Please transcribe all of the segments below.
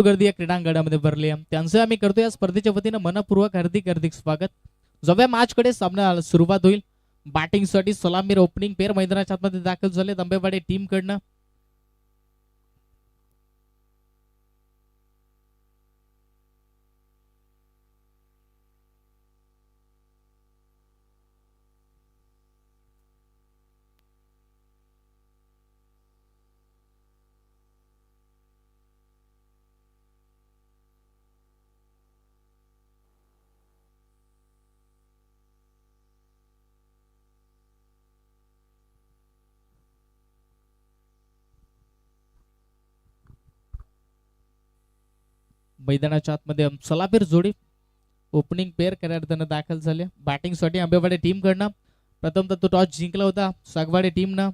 गर्दी या क्रीडांगणामध्ये भरली आहे. त्यांचं आम्ही करतो या स्पर्धेच्या वतीनं मनपूर्वक हार्दिक हार्दिक स्वागत. जव्या मॅच कडे सामना सुरुवात होईल. बॅटिंग साठी सलामीर ओपनिंग पेअर मैदानाच्या आतमध्ये दाखल झाले आंबेवाडी टीम कडनं. मैदानाच्या आतमध्ये सलामीर जोडी ओपनिंग पेअर करण्यात दाखल झाले. बॅटिंग साठी आंबेवाडी टीम कडनं प्रथमतः तो टॉस जिंकला होता सागवाडी टीमनं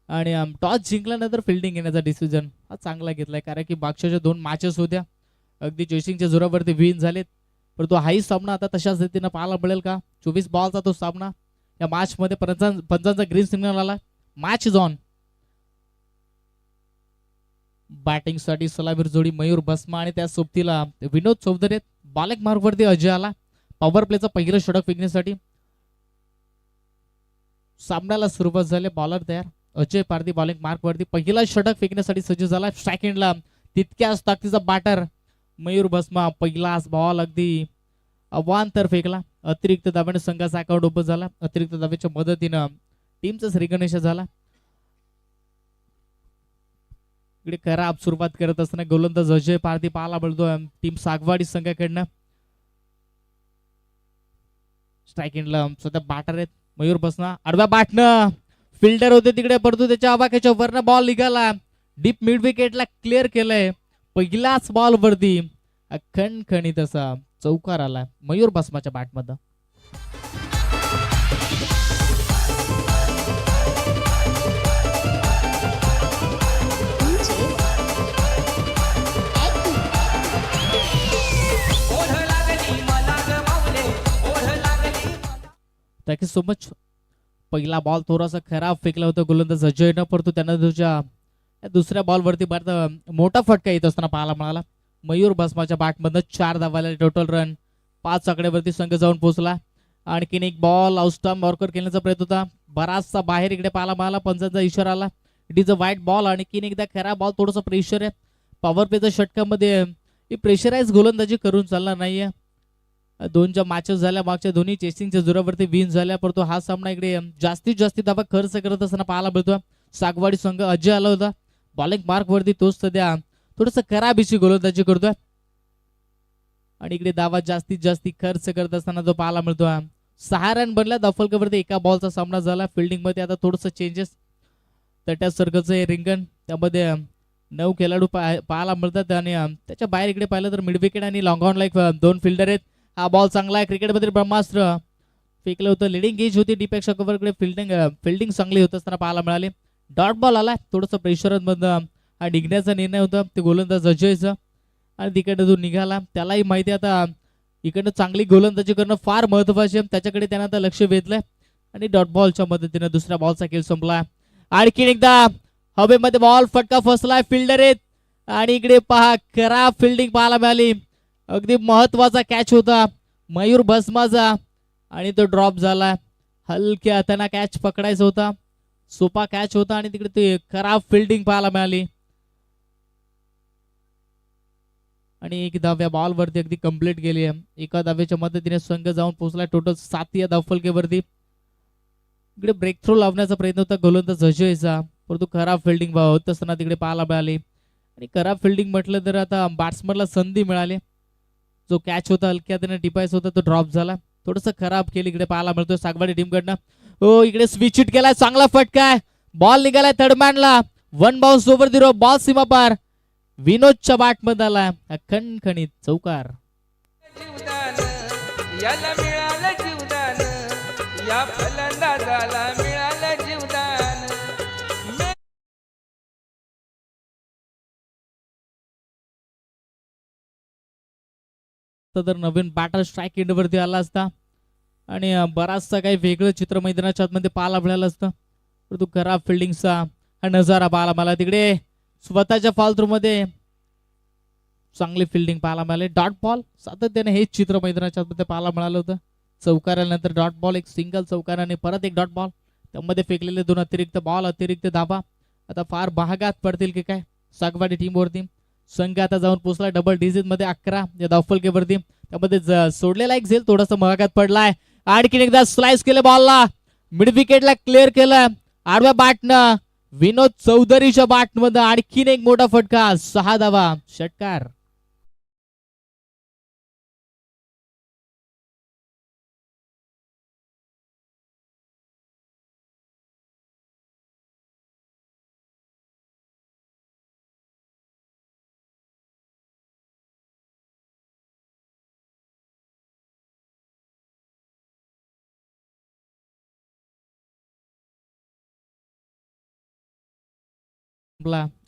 आणि टॉस जिंकल्यानंतर फिल्डिंग घेण्याचा डिसिजन हा चांगला घेतलाय, कारण की मागच्या 2 मॅचेस होत्या अगदी चेसिंगच्या जोरावरती विन झालेत. परंतु हाही सामना आता तशाच रीतीनं पाहायला मिळेल का? 24 बॉलचा तो सामना. या मॅच मध्ये पंचांचा ग्रीन सिग्नल आला. Match is on. बॅटिंग साठी सलामीर जोडी मयूर भस्मा आणि त्या सोबतीला विनोद चौधरी. बॉलिंग मार्क वरती अजय आला. पॉवर प्लेचा पहिलं षटक फेकण्यासाठी सामन्याला सुरुवात झाली. बॉलर तयार. अजय पारधी बॉलिंग मार्क वरती पहिला षटक फेकण्यासाठी सज्ज झाला. सेकंडला तितक्याच ताकदीचा बॅटर मयूर भस्मा पहिलाच बॉल अगदी अवांतर फेकला. अतिरिक्त धाब्याने संघाचा अकाउंट ओपन झाला. अतिरिक्त धाब्याच्या मदतीनं टीमचा श्रीगणेश झाला. इकडे खराब सुरुवात करत असताना गोलंदाज अजय पारधी पाहायला मिळतो टीम सागवाडी संघाकडनं. स्ट्रायकिंगला सध्या बॅटर आहेत मयूर भस्मा. आडव्या बॅटनं फिल्डर होते तिकडे, परंतु त्याच्या आवाक्याच्या वरनं बॉल निघाला. डीप मिड विकेटला क्लिअर केलंय. पहिलाच बॉल वरती खणखणीत असा चौकार आला मयूर भस्माच्या बॅटमध्ये. Thank you so much. पहिला बॉल थोडासा खराब फेकला होता गोलंदाज अजयनं, परंतु त्यांना तुझ्या दुसऱ्या बॉल वरती मोठा फटका येत असताना पाहायला मिळाला. मयूर भस्माच्या बॅटमधनं 4 धावाला टोटल रन 5 आकड्यावरती संघ जाऊन पोहोचला. आणखीन एक बॉल आउटस्टंप वॉर्कर केल्याचा प्रयत्न होता, बराचसा बाहेर इकडे पाहायला मिळाला. पंचांचा इशारा आला. इट इज अ वाईट बॉल. आणखीन एकदा खराब बॉल. थोडंसं प्रेशर आहे पॉवर प्लेच्या षटकामध्ये. प्रेशराईज गोलंदाजी करून चालणार नाहीये. 2 मॅचेस झाल्या मागच्या, दोन्ही चेसिंगच्या जोरावरती विन झाल्या, परंतु हा सामना इकडे जास्तीत जास्त धावा खर्च करत असताना पाहायला मिळतो. सागवाडी संघ अजय आला होता बॉलिंग मार्क वरती, तोच सध्या थोडस खराब इशी गोलंदाजी करतोय आणि इकडे धावा जास्तीत जास्त खर्च करत असताना जो पाहायला मिळतो. 6 रन बनला दफलकावरती. एका बॉलचा सामना झाला. फिल्डिंग मध्ये आता थोडस चेंजेस. तट्या सर्कलचं हे रिंगण, त्यामध्ये 9 खेळाडू पाहायला मिळतात आणि त्याच्या बाहेर इकडे पाहिलं तर मिड विकेट आणि लॉंग ऑन लाईक 2 फिल्डर आहेत. हा बॉल चांगला आहे. क्रिकेटमध्ये ब्रह्मास्त्र फेकलं होतं. लिडिंग एज होती डीपेक्षा कव्हरकडे. फिल्डिंग चांगली होत असताना पाहायला मिळाली. डॉट बॉल आला. थोडंसं प्रेशर मधनं हा निघण्याचा निर्णय होता ते गोलंदाज अजयचा आणि तिकडे जो निघाला त्यालाही माहिती आता इकडनं चांगली गोलंदाजी करणं फार महत्वाचे. त्याच्याकडे त्यानं आता लक्ष वेधलंय आणि डॉट बॉलच्या मदतीने दुसऱ्या बॉलचा खेळ संपला. आणखीन एकदा हवेमध्ये बॉल फटका फसलाय. फिल्डर आहेत आणि इकडे पहा खराब फिल्डिंग पाहायला मिळाली. अगदी महत्वाचा कॅच होता मयूर भस्माचा आणि तो ड्रॉप झाला. हलक्या हाताने कॅच पकडायचा होता. सोपा कॅच होता आणि तिकडे ते खराब फिल्डिंग पाहायला मिळाली आणि एक धाव्या बॉल वरती अगदी कंप्लीट गेली आहे. एका धाव्याच्या मदतीने संघ जाऊन पोहोचला टोटल 7 या धावफलकेवरती. इकडे ब्रेक थ्रो लावण्याचा प्रयत्न होता गोलंदाज अजयचा, परंतु खराब फिल्डिंग होत असताना तिकडे पाहायला मिळाली. आणि खराब फिल्डिंग म्हटलं तर आता बॅट्समनला संधी मिळाली. जो कॅच होता हलक्या हाताने टिपायचा होता तो ड्रॉप झाला. थोडस खराब केली इकडे पाहायला मिळतोय सागवाडी टीम कडनं. हो इकडे स्विच हिट केलाय. चांगला फटका आहे. बॉल निघालाय थर्डमॅनला. 1 bounce over the rope. Ball सीमा पार. विनोदच्या बॅट मध्ये आला खणखणीत चौकार. याला मिळालं जीवदान, या फलंदाजाला मिळालं जीवदान. तर नवीन बॅटर स्ट्राईक एंड वरती आला असता आणि बराचसा काही वेगळं चित्र मैदानाच्या आतमध्ये पाहायला मिळालं असतं, परंतु खराब फिल्डिंगचा हा नजारा पाहायला मला. तिकडे स्वतःच्या फाल थ्रू मध्ये चांगली फिल्डिंग पाहायला मिळाली. डॉट बॉल सातत्याने हेच चित्र मैदानाच्या मध्ये पाहायला मिळालं होतं. चौकारानंतर डॉट बॉल, एक सिंगल चौकाराने परत एक डॉट बॉल, त्यामध्ये फेकलेले 2 अतिरिक्त बॉल, अतिरिक्त धाबा आता फार महागात पडतील की काय सागवाडी टीमवरती. संघ आता जाऊन पोहोचला डबल डिजिट मध्ये 11 या धावफलकेवरती. त्यामध्ये सोडलेला एक झेल थोडासा महागात पडलाय. आणखीन एकदा स्लाइस केलं बॉलला, मिड विकेटला क्लिअर केलं आडव्या बॅटनं विनोद चौधरीच्या बॅटमध्ये. आणखीन एक मोठा फटका, 6 धावा, षटकार.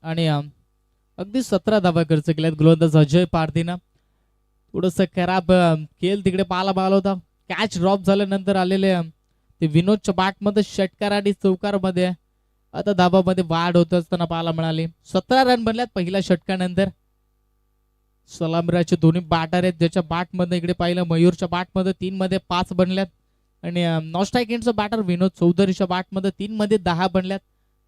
आणि अगदी 17 धावा खर्च केल्यात गोलंदाज अजय पारधीनं. थोडस खराब खेळ तिकडे पाहायला मिळाला होता. कॅच ड्रॉप झाल्यानंतर आलेले ते विनोदच्या बॅटमध्ये षटकार आणि चौकारमध्ये आता धाबामध्ये वाढ होत असताना पाहायला मिळाली. 17 रन बनल्यात पहिल्या षटकानंतर. सलामीराचे दोन्ही बॅटर आहेत, ज्याच्या बॅटमध्ये इकडे पाहिलं मयूरच्या बॅटमध्ये 3 मध्ये 5 बनल्यात आणि नॉस्ट्राईक एंडचा बॅटर विनोद चौधरीच्या बॅटमध्ये 3 मध्ये 10 बनल्यात.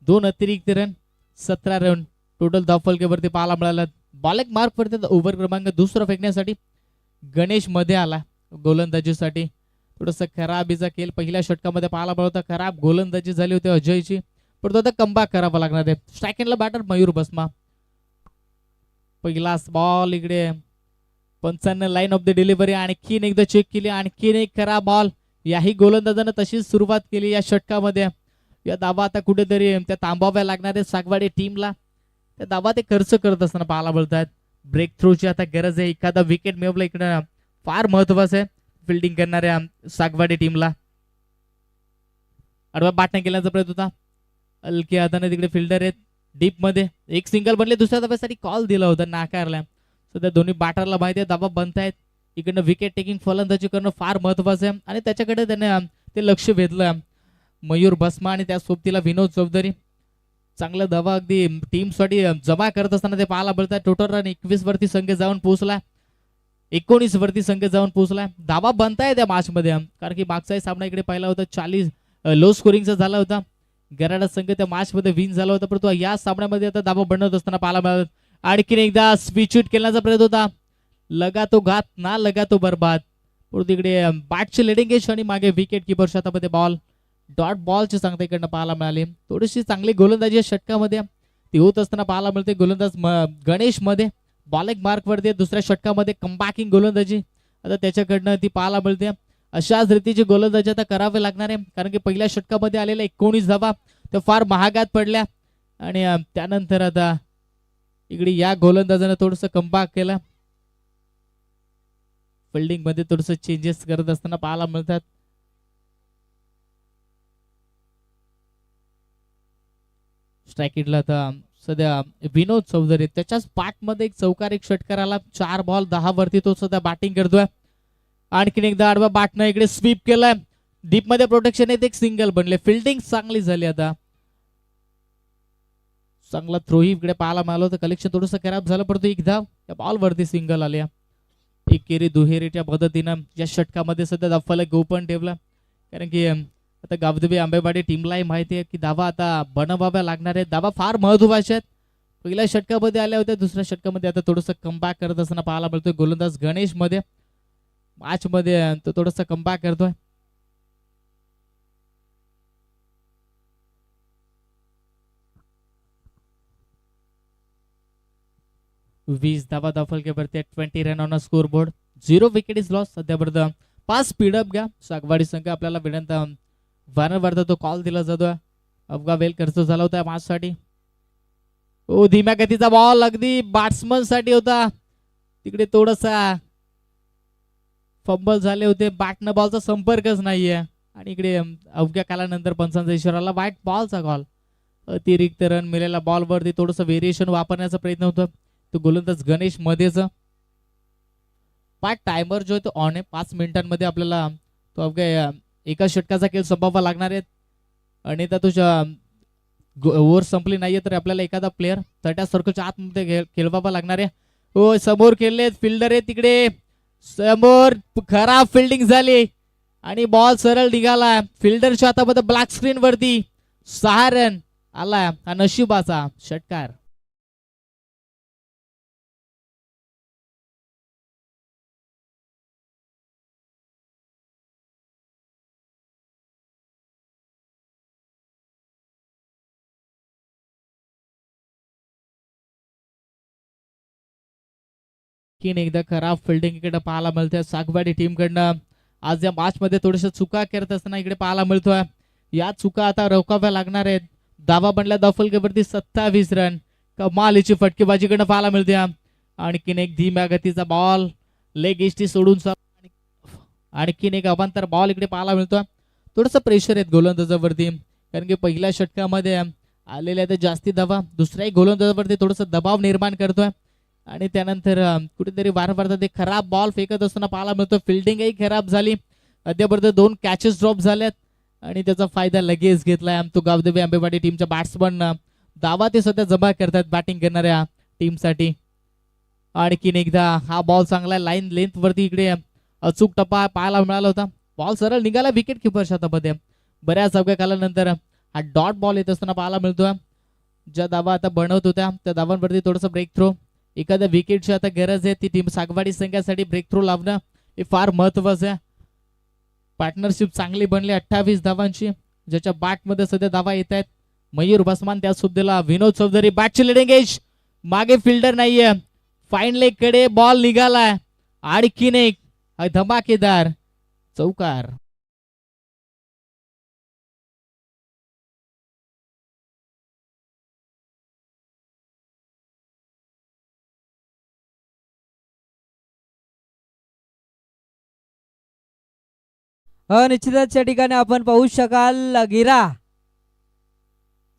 2 अतिरिक्त रन, 17 रन टोटल धावफलकेवरती पाहायला मिळाला. बॉलिंग मार्क वरती ओव्हर क्रमांक दुसरा फेकण्यासाठी गणेश मध्ये आला गोलंदाजीसाठी. थोडस खराबीचा खेळ पहिल्या षटकामध्ये पाहायला मिळत होता. खराब गोलंदाजी झाली होती अजयची, पण आता कमबॅक करावा लागणार आहे. स्ट्राईक एंडला बॅटर मयूर बसमा. पहिलाच बॉल इकडे पंचांना लाईन ऑफ द डिलिव्हरी आणखीन एकदा चेक केली. आणखीन एक खराब बॉल. याही गोलंदाजानं तशीच सुरुवात केली या षटकामध्ये. या धावा आता कुठेतरी त्या थांबाव्या लागणार आहेत सागवाडी टीमला. त्या धावा ते खर्च करत असताना पाहायला मिळतात. ब्रेक थ्रूची आता गरज आहे. एखादा विकेट मिळवला इकडे फार महत्वाचं आहे फिल्डिंग करणाऱ्या सागवाडी टीमला. आडवा बॅटने केल्याचा प्रयत्न होता. हलके हाताने तिकडे फिल्डर आहेत डीप मध्ये. एक सिंगल बनले, दुसऱ्या धाब्यासाठी कॉल दिला होता, नाकारला. सध्या दोन्ही बॅटरला माहिती आहे धाबा बनतायत. इकडनं विकेट टेकिंग फलंदाजी करणं फार महत्वाचं आहे आणि त्याच्याकडे त्याने ते लक्ष वेधलं मयूर भस्मा आणि त्या सोबतीला विनोद चौधरी. चांगलं धावा अगदी टीमसाठी जमा करत असताना ते पाहायला मिळतात. टोटल रन 21 वरती संघ जाऊन पोहोचला. 19 वरती संघ जाऊन पोहोचला. धावा बनताय त्या मॅच मध्ये, कारण की मागचाही सामना इकडे पाहिला होता 40 लो स्कोरिंगचा झाला होता. गराडा संघ त्या मॅच मध्ये विन झाला होता, परंतु या सामन्यामध्ये आता धावा बनवत असताना पाहायला मिळाला. आणखीन एकदा स्विच आउट केल्याचा प्रयत्न होता. लगा तो घात ना लगा तो बरबाद. परंतु इकडे बॅटचे लेडिंग एज आणि मागे विकेट किपर हातामध्ये बॉल. डॉट बॉलची सांगता इकडनं पाहायला मिळाली. थोडीशी चांगली गोलंदाजी या षटकामध्ये ती होत असताना पाहायला मिळते. गोलंदाज गणेश मध्ये बॉलिंग मार्क वरती. दुसऱ्या षटकामध्ये कमबॅकिंग गोलंदाजी आता त्याच्याकडनं ती पाहायला मिळते. अशाच रीतीची गोलंदाजी आता करावे लागणार आहे, कारण की पहिल्या षटकामध्ये आलेल्या 19 धावा त्या फार महागात पडल्या आणि त्यानंतर आता इकडे या गोलंदाजानं थोडस कमबॅक केलं. फिल्डिंग मध्ये थोडस चेंजेस करत असताना पाहायला मिळतात. स्ट्राईकिटला आता सध्या विनोद चौधरी, त्याच्याच मध्ये एक चौकार एक षटकार आला. 4 बॉल 10 वरती तो सध्या बॅटिंग करतोय. आणखीन एकदा आडवा बॅटनं इकडे स्वीप केलाय. डीप मध्ये प्रोटेक्शन आहे, एक सिंगल बनले. फिल्डिंग चांगली झाली. आता चांगला थ्रो इकडे पाहायला मिळालं होतं. कलेक्शन थोडंसं खराब झालं, परंतु एक धाव त्या बॉल वरती सिंगल आल्या. एकेरी दुहेरीच्या पद्धतीनं या षटकामध्ये सध्या धावफलक ओपन ठेवला, कारण की आता गावदेवी आंबेवाडी टीमलाही माहिती आहे की धावा आता बनवाव्या लागणार आहेत. धावा फार महत्वाच्या आहेत. पहिल्या षटकामध्ये आल्या होत्या, दुसऱ्या षटकामध्ये आता थोडंसं कमबॅक करत असताना पाहायला मिळतोय. गोलंदाज गणेश मध्ये मॅच मध्ये तो थोडंसं कमबॅक करतोय. 20 धावा धावफलकेवरती 20 run on scoreboard. 0 wicket is loss. सध्यापर्यंत 5 स्पीडअप घ्या सागवाडी संघ. आपल्याला विनंती वारंवार तो कॉल दिला जातोय. अवघा वेळ खर्च झाला होता मॅच साठी. ओ धीम्या गतीचा बॉल अगदी बॅट्समन साठी होता. तिकडे थोडासा फंबल झाले होते. बॅटनं बॉलचा संपर्कच नाहीये आणि इकडे अवघ्या कालानंतर पंचांचा इशाराला वाईट बॉलचा कॉल. अतिरिक्त रन मिळालेला बॉल वरती थोडंसं व्हेरिएशन वापरण्याचा प्रयत्न होतो तो गोलंदाज गणेश मध्येच. टायमर जो आहे तो ऑन आहे. 5 मिनिटांमध्ये आपल्याला तो अवघ्या एका षटकाचा खेळ संपवावा लागणार आहे आणि त्या तुझ्या ओव्हर संपली नाहीये तर आपल्याला एखादा प्लेअर 30 सर्कलच्या आतमध्ये खेळवावा लागणार आहे. हो समोर खेळलेत फिल्डर आहे तिकडे समोर खराब फिल्डिंग झाली आणि बॉल सरळ निघाला फिल्डरच्या हातामध्ये ब्लॅक स्क्रीन वरती 6 रन आला हा नशिबाचा षटकार. की एकदा खराब फिल्डिंग इकडे पाहायला मिळते सागवाडी टीम कडनं. आज या मॅच मध्ये थोड्याशा चुका करत असताना इकडे पाहायला मिळतोय. या चुका आता रोखाव्या लागणार आहेत. दावा बनला दफलकेवरती 27 रन. कमालीची फटकेबाजी कडनं पाहायला मिळते. आणखीन एक धीम्या गतीचा बॉल लेग इष्टी सोडून आणखीन एक अवांतर बॉल इकडे पाहायला मिळतोय. थोडस प्रेशर आहेत गोलंदाजावरती कारण की पहिल्या षटकामध्ये आलेल्या त्या जास्ती धावा दुसऱ्याही गोलंदाजावरती थोडस दबाव निर्माण करतोय आणि त्यानंतर कुठेतरी वारंवार ते खराब बॉल फेकत असताना पाहायला मिळतो. फिल्डिंगही खराब झाली. अद्यापर्यंत 2 कॅचेस ड्रॉप झाल्यात आणि त्याचा फायदा लगेच घेतलाय तो गावदेवी आंबेवाडी टीमच्या बॅट्समन. दावा ते सध्या जमा करतात बॅटिंग करणाऱ्या टीमसाठी. आणखीन एकदा हा बॉल चांगला लाईन लेंथ वरती इकडे अचूक टप्पा पाहायला मिळाला होता. बॉल सरळ निघाला विकेट किपरच्या हातामध्ये. बऱ्याच अवघ्या कालानंतर हा डॉट बॉल येत असताना पाहायला मिळतोय. ज्या धावा आता बनवत होत्या त्या धावांवरती थोडंसं ब्रेक थ्रो एखाद्या विकेटची आता गरज आहे. ती टीम सागवाडी संघासाठी ब्रेक थ्रो लावणं हे फार महत्वाचं आहे. पार्टनरशिप चांगली बनली 28 धावांची ज्याच्या बॅटमध्ये सध्या धावा येत आहेत. मयूर भस्मान त्या सुद्धा विनोद चौधरी बॅटची लिडिंग एज मागे फिल्डर नाहीये. फाईन लेग कडे बॉल निघालाय. आणखीन एक धमाकेदार चौकार. निश्चितच या ठिकाणी आपण पाहू शकाल गिरा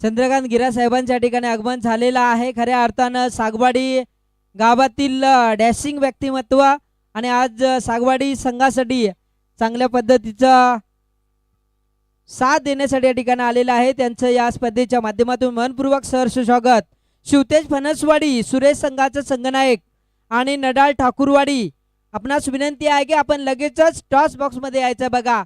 चंद्रकांत गिरा साहेबांच्या ठिकाणी आगमन झालेलं आहे. खऱ्या अर्थानं सागवाडी गावातील डॅशिंग व्यक्तिमत्व आणि आज सागवाडी संघासाठी चांगल्या पद्धतीचा साथ देण्यासाठी या ठिकाणी आलेलं आहे. त्यांचं या स्पर्धेच्या माध्यमातून मनपूर्वक सहर्ष स्वागत. शिवतेज फणसवाडी सुरेश संघाचा संघनायक आणि नडाल ठाकूरवाडी आपणास विनंती आहे की आपण लगेचच टॉस बॉक्स मध्ये यायचं. बघा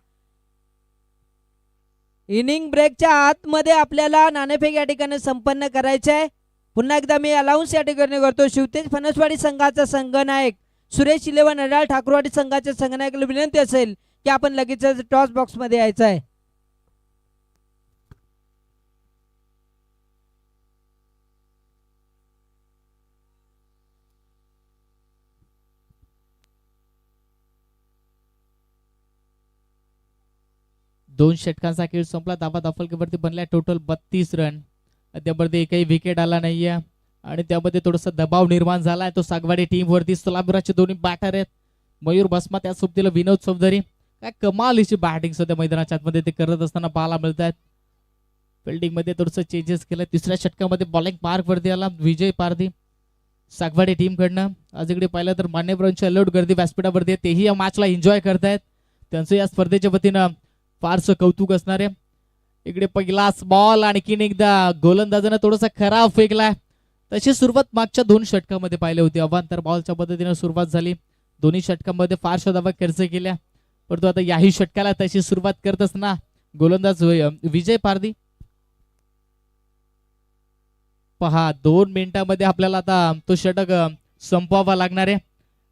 इनिंग ब्रेकच्या आतमध्ये आपल्याला नाणेफेक या ठिकाणी संपन्न करायचे आहे. पुन्हा एकदा मी अलाउन्स या ठिकाणी करतो. शिवतेज फणसवाडी संघाचा संघनायक सुरेश इलेवन नडाल ठाकूरवाडी संघाच्या संघनायकाला विनंती असेल की आपण लगेचच टॉस बॉक्स मध्ये यायचं आहे. दोन षटकांचा खेळ संपला. धावा दफलकेवरती बनल्या टोटल 32 रन. त्यामध्ये एकही विकेट आला नाहीये आणि त्यामध्ये थोडासा दबाव निर्माण झालाय तो सागवाडी टीम वरती. सोलापुराचे दोन्ही बॅटर आहेत मयूर भस्मा त्या सोबतीला विनोद चौधरी. काय कमालीची बॅटिंग सध्या मैदानाच्या आतमध्ये ते करत असताना पाहायला मिळत आहेत. फिल्डिंग मध्ये थोडस चेंजेस केलं. तिसऱ्या षटकामध्ये बॉलिंग मार्क वरती आला विजय पारधी सागवाडी टीम कडनं. आज इकडे पाहिलं तर मान्यवरांची अलोट गर्दी व्यासपीठावरती आहे. तेही या मॅचला एन्जॉय करतायत. त्यांचं या स्पर्धेच्या वतीनं फारसं कौतुक असणार आहे. इकडे पहिलाच बॉल आणखीन एकदा गोलंदाजानं थोडासा खराब फेकलाय. तशी सुरुवात मागच्या 2 षटकामध्ये पाहिली होती. अवांतर बॉलच्या पद्धतीने सुरुवात झाली. दोन्ही षटकांमध्ये फारशा धावा खर्च केल्या परंतु आता याही षटकाला तशी सुरुवात करत असताना गोलंदाज विजय पारधी. पहा 2 मिनिटांमध्ये आपल्याला आता तो षटक संपवावा लागणार आहे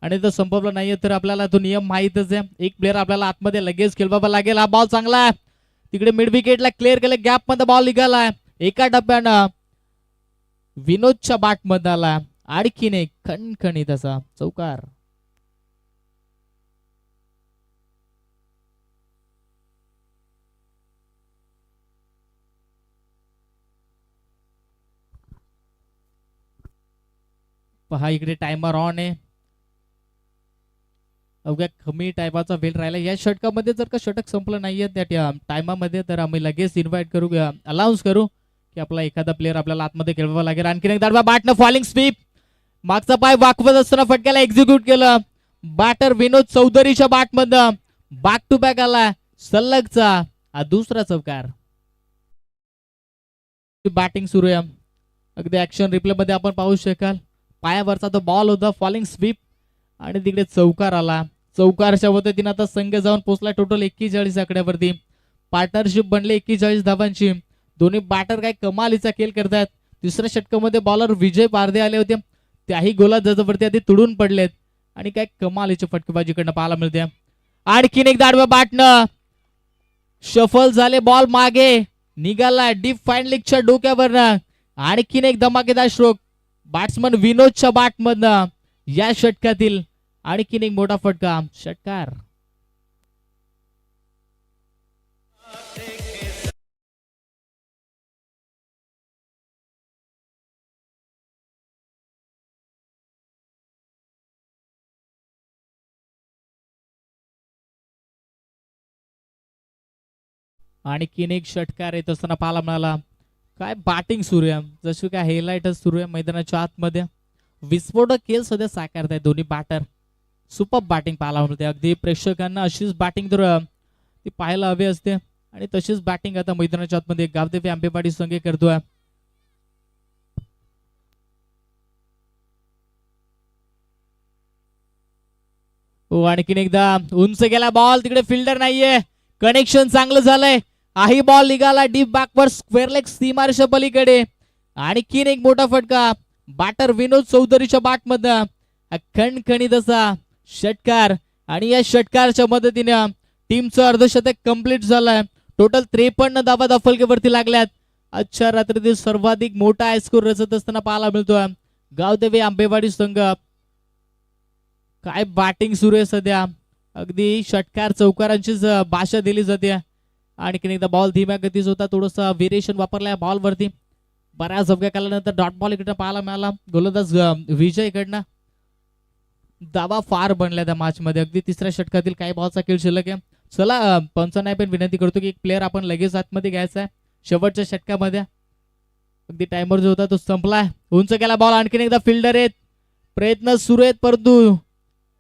आणि तो संपवला नाहीये तर आपल्याला तो नियम माहितच आहे. एक प्लेअर आपल्याला आतमध्ये लगेच खेळवावा लागेल. हा बॉल चांगला आहे तिकडे मिड विकेटला क्लिअर केलं. गॅप मध्ये बॉल निघालाय. एका टप्प्यानं विनोदच्या बॅट मध्ये आला. आणखीन एक खणखणीत असा चौकार. पहा इकडे टायमर ऑन आहे. अवघ्या कमी टायमाचा वेळ राहिला. या षटकामध्ये जर का षटक संपलं नाहीये त्या टायमामध्ये तर आम्ही लगेच इन्व्हाइट करू अनाउन्स करू की आपला एखादा प्लेअर आपल्याला आतमध्ये खेळवावा लागेल. आणखीन एक दाडवा बॅटनं फॉलिंग स्वीप मागचा पाय वाकवत असताना फटक्याला एक्झिक्यूट केलं. बॅटर विनोद चौधरीच्या बॅटमधनं बॅक टू बॅक आला सलगचा हा दुसरा चौकार. बॅटिंग सुरू आहे. अगदी ऍक्शन रिप्ले मध्ये आपण पाहू शकाल पायावरचा तो बॉल होता फॉलिंग स्वीप आणि तिकडे चौकार आला. चौकारच्या पद्धतीने आता संघ जाऊन पोहोचला टोटल 41 आकड्यावरती. पार्टनरशिप बनले 41 धावांची. दोन्ही बॅटर काय कमालीचा खेळ करतात. तिसऱ्या षटकामध्ये बॉलर विजय पारदे आले होते, त्याही गोलंदाजावरती आधी तुडून पडलेत आणि काय कमालीची फटकेबाजीकडनं पाहायला मिळते. आणखीन एक दाडव्या बॅटनं शफल झाले, बॉल मागे निघाला डीप फाईन लेगच्या डोक्यावरनं. आणखीन एक धमाकेदार स्ट्रोक बॅट्समन विनोदच्या बॅटमधनं या षटकातील. आणखीन एक मोठा फटका, षटकार. आणखीन एक षटकार येत असताना पाहायला मिळाला. काय बॅटिंग सुरू आहे, जशी काय हायलाइटच सुरू आहे मैदानाच्या आतमध्ये. विस्फोटक खेळ सध्या साकारताय दोन्ही बॅटर. सुपर बॅटिंग पाहायला मिळते. अगदी प्रेक्षकांना अशीच बॅटिंग तर ती पाहायला हवी असते आणि तशीच बॅटिंग आता मैदानाच्या आतमध्ये गावदेवी आंबेवाडी संघ करतोय. हो, आणखीन एकदा उंच गेला बॉल, तिकडे फिल्डर नाहीये, कनेक्शन चांगलं झालंय. हाही बॉल निघाला डीप बॅकवर स्क्वेअर लेग सीमारेषा पलीकडे. आणखीन एक मोठा फटका बॅटर विनोद चौधरीच्या बॅटमधनं. खणखणीत असा षटकार आणि या षटकारच्या मदतीने टीमचं अर्धशतक कंप्लीट झालंय. टोटल 53 धावा दफलकेवरती लागल्यात. आजच्या रात्रीतील सर्वाधिक मोठा हायस्कोर रचत असताना पाहायला मिळतोय गावदेवी आंबेवाडी संघ. काय बॅटिंग सुरू आहे सध्या, अगदी षटकार चौकारांचीच भाषा दिली जाते. आणखीन एकदा बॉल धीम्या गतीचा होता, थोडस व्हेरिएशन वापरलाय बॉल वरती. बऱ्याच अवघ्या कालानंतर डॉट बॉल इकडे पाहायला मिळाला गोलंदाज विजय इकडनं. धावा फार बनल्या त्या मॅच मध्ये. अगदी तिसऱ्या षटकातील काही बॉलचा खेळ शिल्लक आहे. चला पंचांना पण विनंती करतो की एक प्लेअर आपण लगेच आतमध्ये घ्यायचा आहे शेवटच्या षटकामध्ये. अगदी टायमर जो होता तो संपलाय. उंच केला बॉल, आणखीन एकदा फिल्डर आहेत, प्रयत्न सुरू आहेत परंतु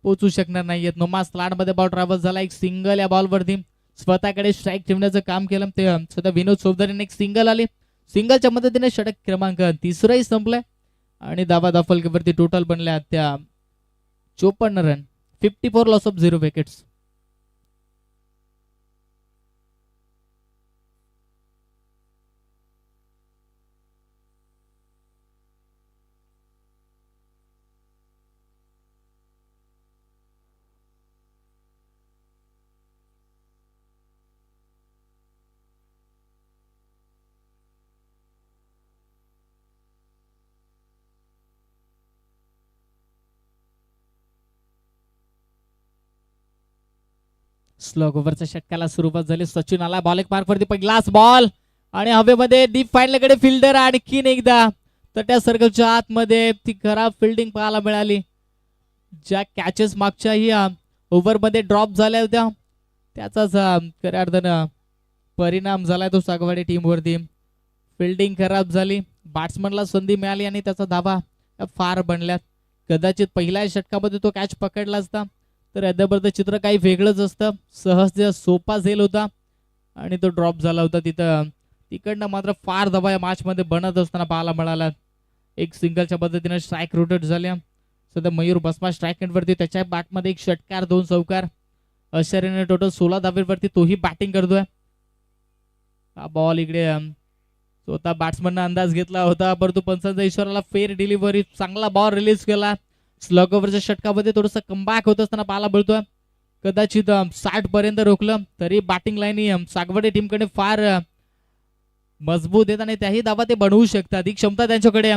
पोचू शकणार नाहीयेत. नोमा स्लाड मध्ये बॉल ट्रॅव्हल झाला. एक सिंगल या बॉल वरती स्वतःकडे स्ट्राईक ठेवण्याचं काम केलं ते स्वतः विनोद चौधरीने. एक सिंगल आली, सिंगलच्या मदतीने षटक क्रमांक तिसराही संपलाय आणि धावा दफलकेवरती टोटल बनल्या त्या 54 run. 54 loss of 0 wickets. Slog ओव्हरच्या षटकाला सुरुवात झाली. सचिन आला बॉल एक मार्क वरती, पहिलाच बॉल आणि हवेमध्ये डीप फाईनकडे फिल्डर. आणखीन एकदा तर त्या सर्कलच्या आतमध्ये ती खराब फिल्डिंग पाहायला मिळाली. ज्या कॅचेस मागच्याही ओव्हर मध्ये ड्रॉप झाल्या होत्या त्याचाच खऱ्या अर्थानं परिणाम झालाय तो सागवाडी टीम वरती. फिल्डिंग खराब झाली, बॅट्समनला संधी मिळाली आणि त्याचा धावा फार बनल्यात. कदाचित पहिल्या षटकामध्ये तो कॅच पकडला असता तर याच्याबद्दल चित्र काही वेगळंच असतं. सहज सोपा झेल होता आणि तो ड्रॉप झाला होता तिथं. तिकडनं मात्र फार धावा या मॅच मध्ये बनत असताना पाहायला मिळाला. एक सिंगलच्या पद्धतीने स्ट्राईक रोटेट झाल्या. सध्या मयूर बसमा स्ट्राईक एंडवरती, त्याच्या बॅटमध्ये एक षटकार 2 चौकार. अशारीने टोटल 16 धावेवरती तोही बॅटिंग करतोय. हा बॉल इकडे स्वतः बॅट्समनने अंदाज घेतला होता परंतु पंचांचा इशाराला फेर डिलिव्हरी, चांगला बॉल रिलीज केला. स्लग ओव्हरच्या षटकामध्ये थोडंसं कमबॅक होत असताना पाहायला मिळतोय. कदाचित 60 पर्यंत रोखलं तरी बॅटिंग लाईन सागवडे टीमकडे फार मजबूत आहेत आणि त्याही धावा ते बनवू शकतात, ही क्षमता त्यांच्याकडे.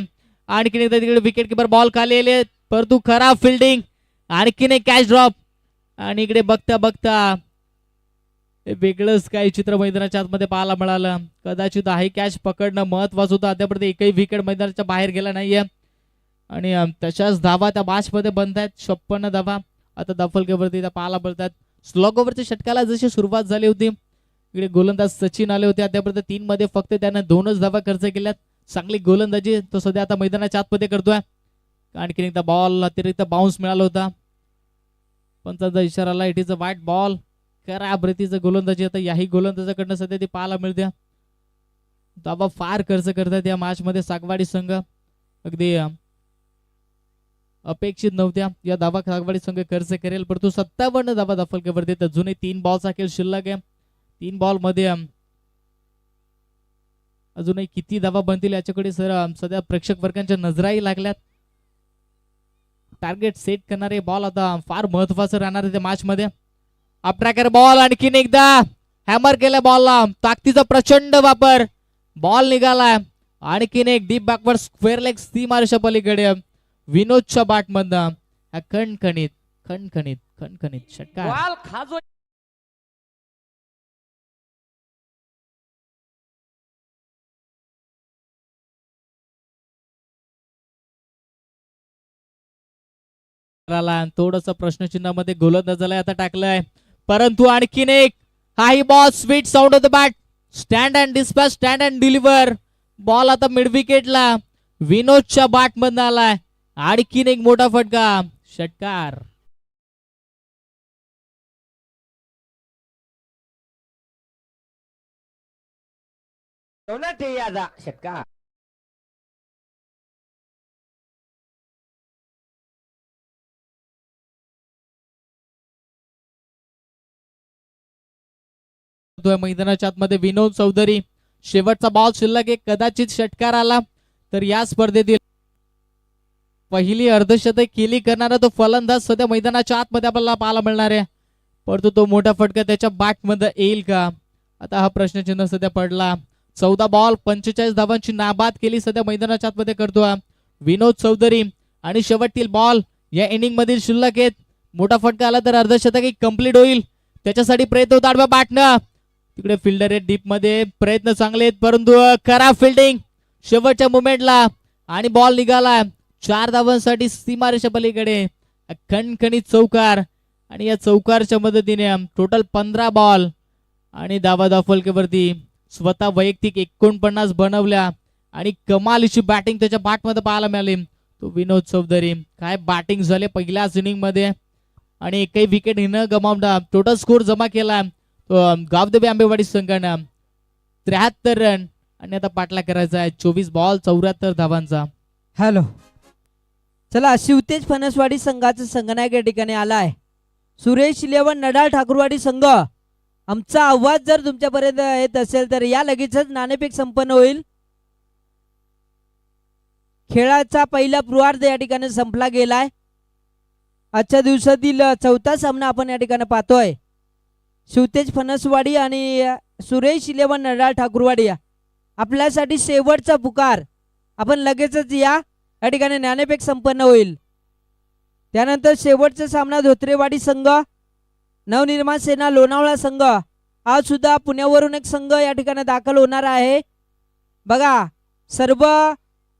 आणखीन एकदा तिकडे विकेट किपर बॉल खाली आले परंतु खराब फिल्डिंग. आणखीन एक कॅच ड्रॉप आणि इकडे बघता बघता वेगळंच काही चित्र मैदानाच्या आतमध्ये पाहायला मिळालं. कदाचित हाही कॅच पकडणं महत्वाचं होतं. अद्यापर्यंत एकही विकेट मैदानाच्या बाहेर गेला नाहीये आणि तशाच धावा त्या मॅच मध्ये बनत आहेत. 56 धावा आता दफलकेवरती त्या पाहायला मिळतात. स्लॉग ओव्हरच्या षटकाला जशी सुरुवात झाली होती इकडे गोलंदाज सचिन आले होते. आतापर्यंत 3 मध्ये फक्त त्यानं 2च धावा खर्च केल्यात. चांगली गोलंदाजी तो सध्या आता मैदानाच्या आतमध्ये करतोय. आणखीन एकदा बॉल अतिरिक्त बाउन्स मिळाला होता. पंचांचा इशाराला इट इज अ वाईट बॉल. खराब रीतीचं गोलंदाजी आता याही गोलंदाजाकडनं सध्या ती पाहायला मिळते. धावा फार खर्च करतात या मॅच मध्ये सागवाडी संघ. अगदी अपेक्षित नव्हत्या. या धावा सागवाडी संघ खर्च करेल, परंतु 57 धावा धाफलकेवरती अजूनही 3 बॉलचा खेळ शिल्लक आहे. 3 बॉल मध्ये अजूनही किती धावा बनतील याच्याकडे सध्या प्रेक्षक वर्गांच्या नजराही लागल्यात. टार्गेट सेट करणारे बॉल आता फार महत्वाचं राहणार आहे त्या मॅच मध्ये. अपट्रॅकर बॉल आणखीन एकदा हॅमर केला बॉलला, ताकदीचा प्रचंड वापर, बॉल निघालाय. आणखीन एक डीप बॅकवर्ड स्क्वेअर लेग सीमारेषा पलीकडे विनोदच्या बॅट मधनं खणखणीत खणखणीत खणखणीत षटकार. बॉल खाजो थोडस प्रश्नचिन्हामध्ये गोलंदाजाला आता टाकलंय, परंतु आणखीन एक high ball sweet sound of the bat, stand and dispatch, stand and deliver. Ball आता मिड विकेटला विनोदच्या बॅट मधनं आलाय. आणखीन एक मोठा फटका, षटकार. षटकार. मैदानाच्या आतमध्ये विनोद चौधरी, शेवटचा बॉल शिल्लक एक, कदाचित षटकार आला तर या स्पर्धेतील पहिली अर्धशतक केली करणारा तो फलंदाज सध्या मैदानाच्या आतमध्ये आपल्याला पाहायला मिळणार आहे, परंतु तो मोठा फटका त्याच्या बॅट मध्ये येईल का, आता हा प्रश्नचिन्ह सध्या पडला. 14 बॉल 45 धावांची नाबाद केली सध्या मैदानाच्या आतमध्ये करतो विनोद चौधरी. आणि शेवटतील बॉल या इनिंग मधील शिल्लक आहेत. मोठा फटका आला तर अर्धशतक कंप्लीट होईल, त्याच्यासाठी प्रयत्न होता आडव्या बॅटनं. तिकडे फिल्डर आहेत डीप मध्ये, प्रयत्न चांगले आहेत, परंतु खराब फिल्डिंग शेवटच्या मुमेंटला. आणि बॉल निघाला 4 धावांसाठी सीमारेषा पलीकडे, खणखणीत चौकार. आणि या चौकारच्या मदतीने टोटल 15 बॉल आणि धावा दाफलकेवरती स्वतः वैयक्तिक 49 बनवल्या. आणि कमालीची बॅटिंग त्याच्या बॅटमध्ये पाहायला मिळाली. तो विनोद चौधरी, काय बॅटिंग झाले पहिल्याच इनिंग मध्ये, आणि एकही विकेट न गमावता टोटल स्कोर जमा केला गावदेवी आंबेवाडी संघानं 73 रन. आणि आता पाटला करायचा आहे 24 बॉल 74 धावांचा. हॅलो, चला शिवतेज फणसवाडी संघाचा संघनायक या ठिकाणी आलाय. सुरेश 11 नडाल ठाकूरवाडी संघ, आमचा आवाज जर तुमच्यापर्यंत येत असेल तर या लगेचच नाणेफेक संपन्न होईल. खेळाचा पहिला पूर्वार्ध या ठिकाणी संपला गेलाय. आजच्या दिवसातील चौथा सामना आपण या ठिकाणी पाहतोय. शिवतेज फणसवाडी आणि सुरेश 11 नडाल ठाकूरवाडी, आपल्यासाठी शेवटचा पुकार. आपण लगेचच या ठिकाणी नाणेफेक संपन्न होईल. त्यानंतर शेवटचा सामना धोत्रेवाडी संघ, नवनिर्माण सेना लोणावळा संघ. आज सुद्धा पुण्यावरून एक संघ या ठिकाणी दाखल होणार आहे. बघा, सर्व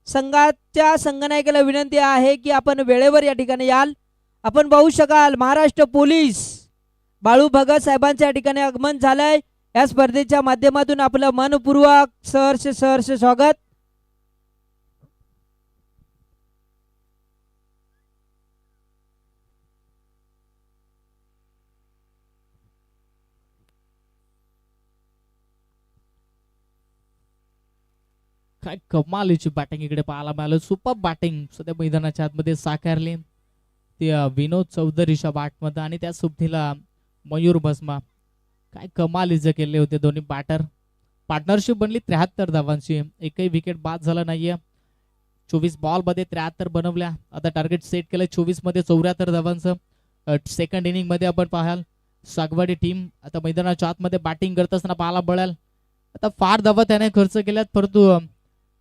संघाच्या संघनायकाला विनंती आहे की आपण वेळेवर या ठिकाणी याल. आपण पाहू शकाल महाराष्ट्र पोलीस बाळू भगत साहेबांच्या या ठिकाणी आगमन झालंय. या स्पर्धेच्या माध्यमातून आपलं मनपूर्वक सहर्ष स्वागत. काय कमालीची बॅटिंग इकडे पाहायला मिळालं. सुपर बॅटिंग सध्या मैदानाच्या आतमध्ये साकारली ते विनोद चौधरीच्या बॅटमध्ये, आणि त्या सोबतीला मयूर भस्मा. काय कमालीचे केले होते दोन्ही बॅटर. पार्टनरशिप बनली 73 धावांची, एकही विकेट बाद झाला नाहीये. 24 बॉल मध्ये 73 बनवल्या. आता टार्गेट सेट केलं 24 मध्ये 74 धावांचं. सेकंड इनिंग मध्ये आपण पाहाल सागवाडी टीम आता मैदानाच्या आतमध्ये बॅटिंग करत असताना पाहायला मिळेल. आता फार धावा त्याने खर्च केल्यात, परंतु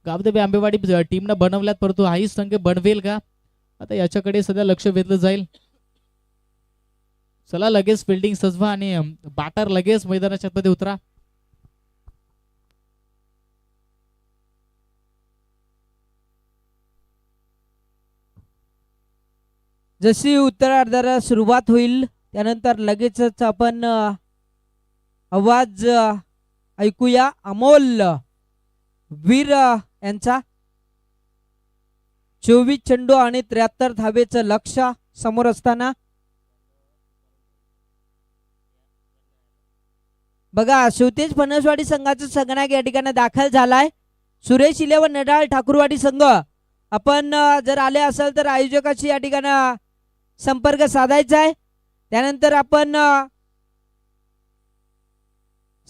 गावदेवी आंबेवाडी टीमनं बनवल्यात, परंतु हाही संघ बनवेल का, आता याच्याकडे सध्या लक्ष वेधलं जाईल. चला लगेच फिल्डिंग सजवा आणि बॅटर लगेच मैदानाच्या मध्ये उतरा. जशी उत्तरार्धाला सुरुवात होईल त्यानंतर लगेचच आपण आवाज ऐकूया अमोल वीर यांचा. 24 चेंडू आणि 73 धावेचं लक्ष समोर असताना बघा शिवतेज फणसवाडी संघाचा संघनायक या ठिकाणी दाखल झालाय. सुरेश 11 नडाळ ठाकूरवाडी संघ, आपण जर आले असाल तर आयोजकाशी या ठिकाणी संपर्क साधायचा आहे. त्यानंतर आपण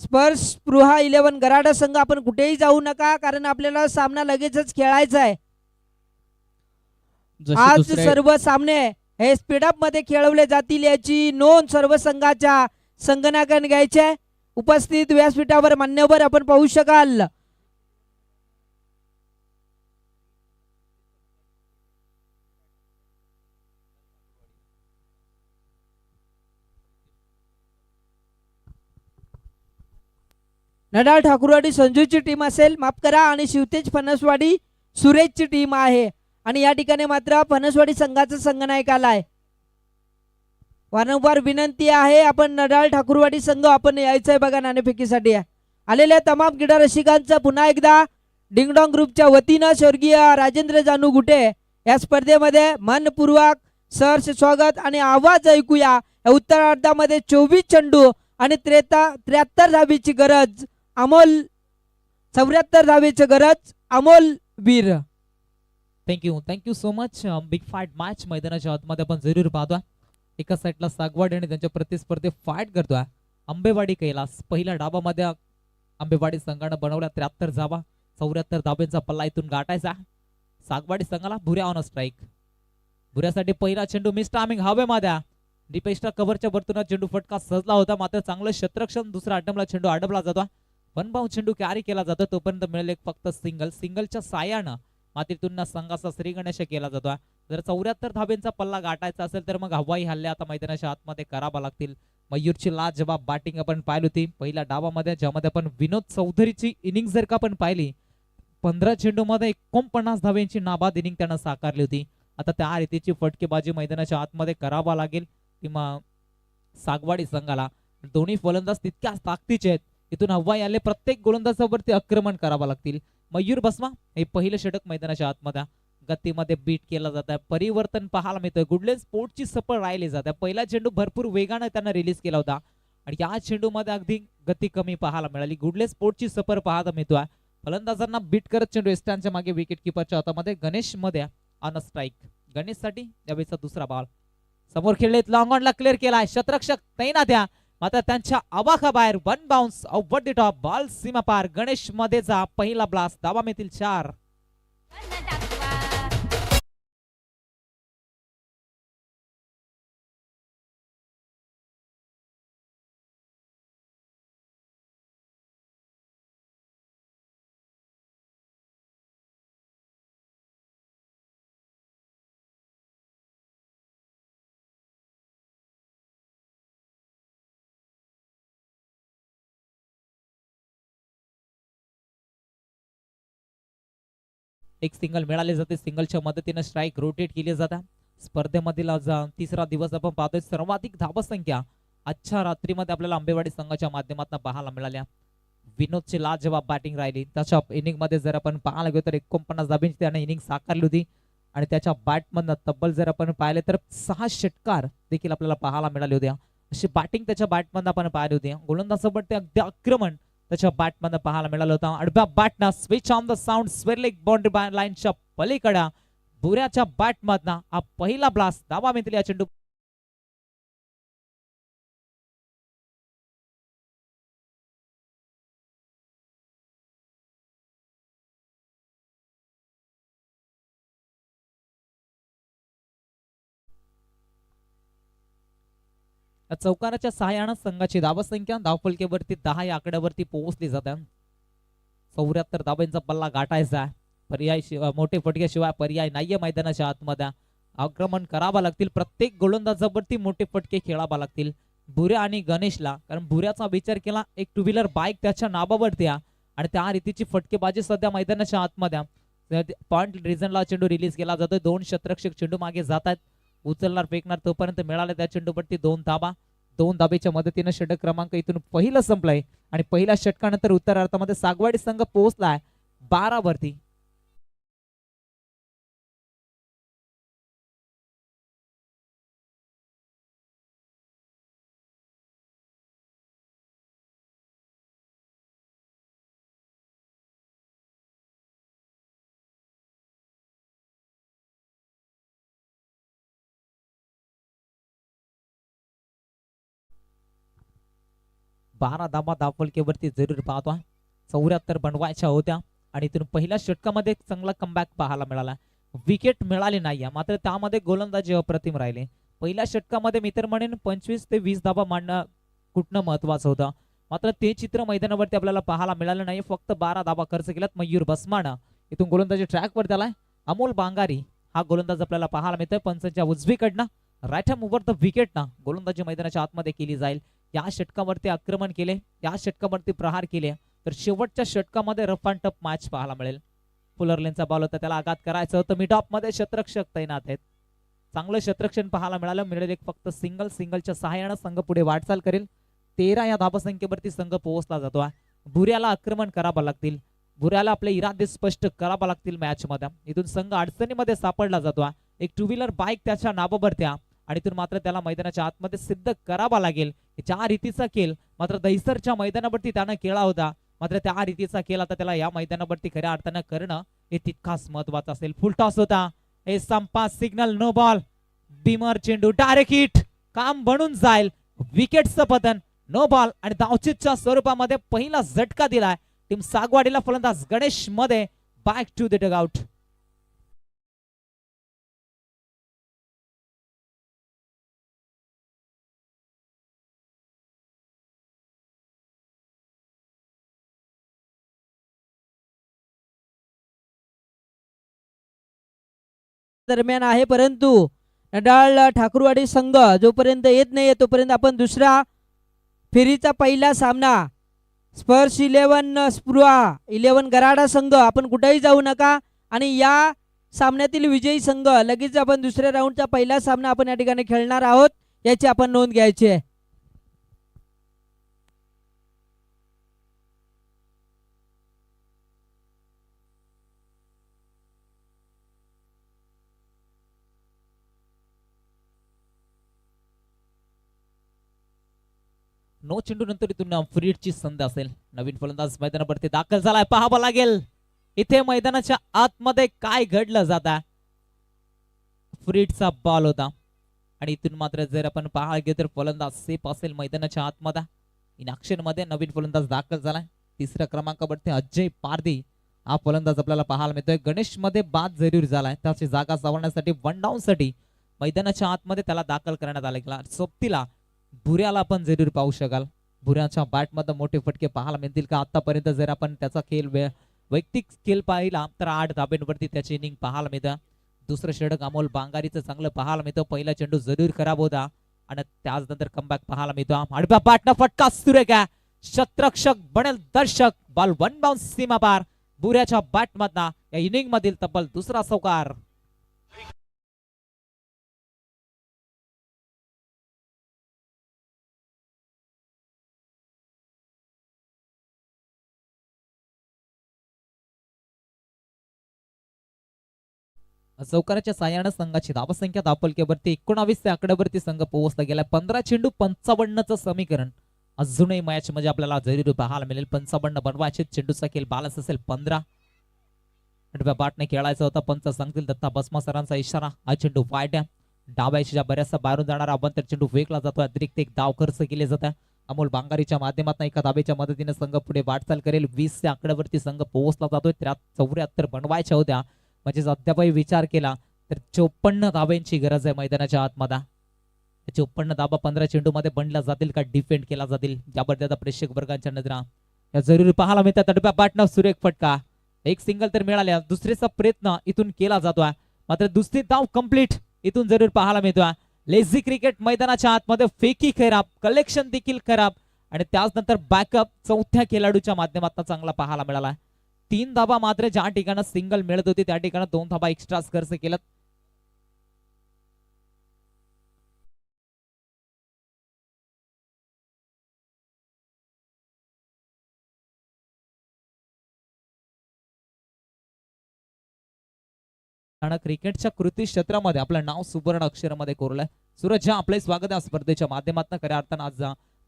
स्पर्श स्पृहा 11 गराडा संघ आपण कुठेही जाऊ नका, कारण आपल्याला सामना लगेचच खेळायचा आहे. जसे आज दुसरे सर्व सामने हे स्पीडअप मध्ये खेळवले जातील याची नोंद सर्व संघाच्या संगणकाने घ्यायची आहे. उपस्थित व्यासपीठावर मान्यवर आपण पाहू शकाल. नडाळ ठाकूरवाडी संजूची टीम असेल, माफ करा, आणि शिवतेज फणसवाडी सुरेशची टीम आहे. आणि या ठिकाणी मात्र फणसवाडी संघाचा संघनायक आलाय. वारंवार विनंती आहे, आपण नडाळ ठाकूरवाडी संघ आपण यायचंय बघा नाणेफेकीसाठी. आलेल्या तमाम क्रीडा रसिकांचं पुन्हा एकदा डिंगडॉंग ग्रुपच्या वतीनं स्वर्गीय राजेंद्र जानू गुटे या स्पर्धेमध्ये मनपूर्वक सहर्ष स्वागत आणि आवाज ऐकूया. या उत्तरार्धामध्ये 24 चेंडू आणि 73 धावेची गरज अमोल, 74 धावेची गरज Amol Veer. Thank you so much. Big fight match मैदानाच्या आतमध्ये आपण जरूर पाहतोय. एका साईडला सागवाडी आणि त्यांच्या प्रतिस्पर्धी फाईट करतोय. आंबेवाडी कैलास पहिल्या डाबामध्ये आंबेवाडी संघानं बनवल्या 73 धावा, 74 धाब्यांचा पल्ला इथून गाठायचा. सागवाडी संघाला भुऱ्या ऑन स्ट्राईक. भुऱ्यासाठी पहिला चेंडू मिस टायमिंग हवेमध्ये डिपेस्टा कव्हरच्या वरतून चेंडू फटका सजला होता, मात्र चांगलं क्षेत्ररक्षण. दुसरा अटमला चेंडू अडवला जातो. वन बाउंड चेंडू कॅरी केला जातो. तोपर्यंत मिळेल एक फक्त सिंगलच्या साह्यानं मातीतून संघाचा श्रीगणेश केला जातो. जर 74 धाब्यांचा पल्ला गाठायचा असेल तर मग हवाई हल्ले आता मैदानाच्या आतमध्ये करावा लागतील. मयूरची लाजवाब बॅटिंग आपण पाहिली होती पहिल्या डावामध्ये, ज्यामध्ये आपण विनोद चौधरीची इनिंग जर का आपण पाहिली 15 चेंडूमध्ये 49 धाब्यांची नाबाद इनिंग त्यानं साकारली होती. आता त्या रीतीची फटकेबाजी मैदानाच्या आतमध्ये करावा लागेल किंवा सागवाडी संघाला. दोन्ही फलंदाज तितक्याच ताकदीचे आहेत. इथून हवाई आले प्रत्येक गोलंदाजावरती आक्रमण करावं लागतील. मयूर बसमा हे पहिलं षटक मैदानाच्या आतमध्ये गतीमध्ये बीट केला जात आहे. परिवर्तन पाहायला मिळतोय. गुडलेन स्पोर्टची सफळ राहिली जाते. पहिला चेंडू भरपूर वेगाने त्यांना रिलीज केला होता आणि या चेंडूमध्ये अगदी गती कमी पाहायला मिळाली. गुडलेन स्पोर्टची सफर पाहायला मिळतोय. फलंदाजांना बीट करत चेंडू एस्टांच्या मागे विकेट किपरच्या हातामध्ये गणेश मध्ये ऑन स्ट्राईक. गणेशसाठी यावेळेचा दुसरा बॉल समोर खेळलेत, लॉंग ऑनला क्लिअर केलाय. शतरक्षक तैनात आहे, मात्र त्यांच्या आवाखाबाहेर one bounce over the top ball सीमा पार. गणेश मध्येचा पहिला ब्लास्ट. धावा मिळतील 4. एक सिंगल मिळाले जाते. सिंगलच्या मदतीने स्ट्राईक रोटेट केली जातात. स्पर्धेमधील आज तिसरा दिवस आपण पाहतोय. सर्वाधिक धावसंख्या आजच्या रात्रीमध्ये आपल्याला आंबेवाडी संघाच्या माध्यमातून पाहायला मिळाल्या. विनोदची लाजवाब बॅटिंग राहिली. त्याच्या इनिंग मध्ये जर आपण पाहायला गेलो तर 49 धाब्यांची त्याने इनिंग साकारली होती आणि त्याच्या बॅटमधनं तब्बल जर आपण पाहिले तर 6 षटकार देखील आपल्याला पाहायला मिळाले होते. अशी बॅटिंग त्याच्या बॅटमधनं आपण पाहिली होती. गोलंदाजासोबत ते अगदी आक्रमण त्याच्या बॅटमधनं पाहायला मिळालं होतं. आडव्या बॅटनं switch on the sound square leg boundary लाईनच्या पलीकडे भुऱ्याच्या बॅटमधनं हा पहिला ब्लास्ट. धावा मिळतील या चेंडू. चौकाराच्या सहाय्यानं संघाची धावसंख्या धावफलकेवरती 10 या आकड्यावरती पोहोचली जाते. 74 धाब्यांचा पल्ला गाठायचा. पर्याय मोठे फटक्याशिवाय पर्याय नाहीये. मैदानाच्या आतमध्ये आक्रमण करावं लागतील. प्रत्येक गोलंदाजावरती मोठे फटके खेळावा लागतील भुऱ्या आणि गणेशला, कारण भुऱ्याचा विचार केला एक 2 व्हीलर बाईक त्याच्या नावावरती आणि त्या रीतीची फटकेबाजी सध्या मैदानाच्या आतमध्ये पॉइंट रिझनला चेंडू रिलीज केला जातोय. 2 शतरक्षक चेंडू मागे जात आहेत. उचलणार फेकणार तोपर्यंत मिळाले त्या चेंडूवरती 2 धाबा. 2 धाबेच्या मदतीने षटक क्रमांक इथून पहिलं संपलंय आणि पहिल्या षटकानंतर उत्तरार्धामध्ये सागवाडी संघ पोहोचलाय 12 वरती. 12 धाबा धावफलकेवरती जरूर पाहतो. 74 बनवायच्या होत्या आणि इथून पहिल्या षटकामध्ये चांगला कमबॅक पाहायला मिळाला. विकेट मिळाली नाही मात्र त्यामध्ये गोलंदाजी अप्रतिम राहिले. पहिल्या षटकामध्ये मी तर म्हणेन 25 ते 20 धाबा मांडणं कुठनं महत्वाचं होतं, मात्र ते चित्र मैदानावरती आपल्याला पाहायला मिळालं नाही. फक्त 12 धाबा खर्च केल्यात मयूर बसमानं. इथून गोलंदाजी ट्रॅकवर त्याला अमोल बांगारी हा गोलंदाज आपल्याला पाहायला मिळतोय. पंचांच्या उजवीकडनं right hand over the wicket ना गोलंदाजी मैदानाच्या आतमध्ये केली जाईल. या षटकावरती आक्रमण केले, या षटकावरती प्रहार केले तर शेवटच्या षटकामध्ये रफ अँड टफ मॅच पाहायला मिळेल. फुलरलेनचा बॉल होता, त्याला आघात करायचं होतं. मिड ऑफ मध्ये शतरक्षक तैनात आहेत. चांगलं शतरक्षण पाहायला मिळेल. एक फक्त सिंगलच्या सहाय्यानं संघ पुढे वाटचाल करेल. 13 या धावसंख्येवरती संघ पोहोचला जातो. भुऱ्याला आक्रमण करावं लागतील, भुऱ्याला आपले इरादे स्पष्ट करावं लागतील मॅच मध्ये. इथून संघ अडचणीमध्ये सापडला जातो. एक 2 व्हीलर बाईक त्याच्या नावावरती आणि इथून मात्र त्याला मैदानाच्या आतमध्ये सिद्ध करावा लागेल. ज्या रीतीचा खेळ मात्र दहिसरच्या मैदानावरती त्यानं केला होता, मात्र त्या रीतीचा खेळ आता त्याला या मैदानावरती खऱ्या अर्थानं करणं हे तितकाच महत्वाचं असेल. फुल टॉस होता, हे संपा सिग्नल नो बॉल. बीमर चेंडू डायरेक्ट हिट, काम बनून जाईल. विकेटचं पतन, नो बॉल आणि धावचीतच्या स्वरूपामध्ये पहिला झटका दिलाय टीम सागवाडीला. फलंदाज गणेश मध्ये बॅक टू द डगआउट. दरम्यान आहे, परंतु नडाळ ठाकूरवाडी संघ जोपर्यंत येत नाही तोपर्यंत आपण दुसरा फेरीचा पहिला सामना स्पर्श 11 स्पृहा 11 गराडा संघ आपण कुठेही जाऊ नका आणि या सामन्यातील विजयी संघ लगेच आपण दुसऱ्या राऊंडचा पहिला सामना आपण या ठिकाणी खेळणार आहोत, याची आपण नोंद घ्यायची आहे. नो चेंडू नंतर इथून फ्रीडची संधी असेल. नवीन फलंदाज मैदानावरती दाखल झालाय, पाहावं लागेल इथे मैदानाच्या आतमध्ये काय घडलं जाता. फ्रीडचा बॉल होता आणि इथून मात्र जर आपण पाहायला गेलो तर फलंदाज सेफ असेल मैदानाच्या आतमध्ये. इनॅक्शन मध्ये नवीन फलंदाज दाखल झालाय. तिसऱ्या क्रमांकावरती अजय पारदी हा फलंदाज आपल्याला पाहायला मिळतोय. गणेश मध्ये बाद जरूर झालाय, त्याची जागा सावरण्यासाठी 1 डाऊन साठी मैदानाच्या आतमध्ये त्याला दाखल करण्यात आले. सोबतीला भुऱ्याला आपण जरूर पाहू शकाल. भुऱ्याच्या बॅट मध्ये मोठे फटके पाहायला मिळतील का? आतापर्यंत जर आपण त्याचा खेळ वैयक्तिक खेळ पाहिला तर 8 धाब्यांवरती त्याची इनिंग पाहायला मिळतं. दुसरं षटक अमोल बांगारीचं चांगलं पाहायला मिळतं. पहिला चेंडू जरूर खराब होता आणि त्यानंतर कमबॅक पाहायला मिळतो. आडव्या बॅटनं फटका सुरेख आहे, शतरक्षक बनेल दर्शक. बॉल 1 बाउन्स सीमा पार. भुऱ्याच्या बॅट मधना या इनिंग मधील तब्बल दुसरा चौकार. चौकाराच्या साह्यानं संघाची धावसंख्या धावफलकेवरती 19 त्या आकड्यावरती संघ पोहोचला गेला. 15 चेंडू 55चं समीकरण अजूनही मॅच मध्ये आपल्याला जरूर पाहायला मिळेल. 55 बनवायचे, चेंडूचा खेळ बॅलन्स असेल 15. बाटने खेळायचा होता, पंच सांगतील दत्ता बसमा सरांचा इशारा. हा चेंडू वाईट आहे, डाव्याच्या बऱ्याचसा बाहेरून जाणारा अभ्यंतर चेंडू फेकला जातो. अतिरिक्त एक धाव खर्च केले जातात. अमोल बांगारीच्या माध्यमातून एका धाबेच्या मदतीने संघ पुढे वाटचाल करेल. 20 त्या आकड्यावरती संघ पोहोचला जातोय. 74 बनवायच्या होत्या, म्हणजे अद्यापही विचार केला तर 54 धाब्यांची गरज आहे मैदानाच्या आतमध्ये. 54 धाबा 15 चेंडू मध्ये बनल्या जातील का डिफेंड केला जातील याबद्दल आता प्रेक्षक वर्गांच्या नजरा या जरूर पाहायला मिळतात. तडप्या बॅटनं सुरेख फटका, एक सिंगल तर मिळाल्या. दुसरीचा प्रयत्न इथून केला जातोय, मात्र दुसरी धाव कंप्लीट इथून जरूर पाहायला मिळतोय. लेझी क्रिकेट मैदानाच्या आतमध्ये फेकी खराब, कलेक्शन देखील खराब आणि त्यानंतर बॅकअप चौथ्या खेळाडूच्या माध्यमातून चांगला पाहायला मिळाला. 3 धाबा मात्र ज्या ठिकाणी सिंगल मिळत होती त्या ठिकाणी 2 धाबा एक्स्ट्रा खर्च केला. क्रिकेटच्या कृती क्षेत्रामध्ये आपलं नाव सुवर्ण अक्षरामध्ये कोरलंय. सूरज झा आपले स्वागत आहे स्पर्धेच्या माध्यमातून. खऱ्या अर्थानं आज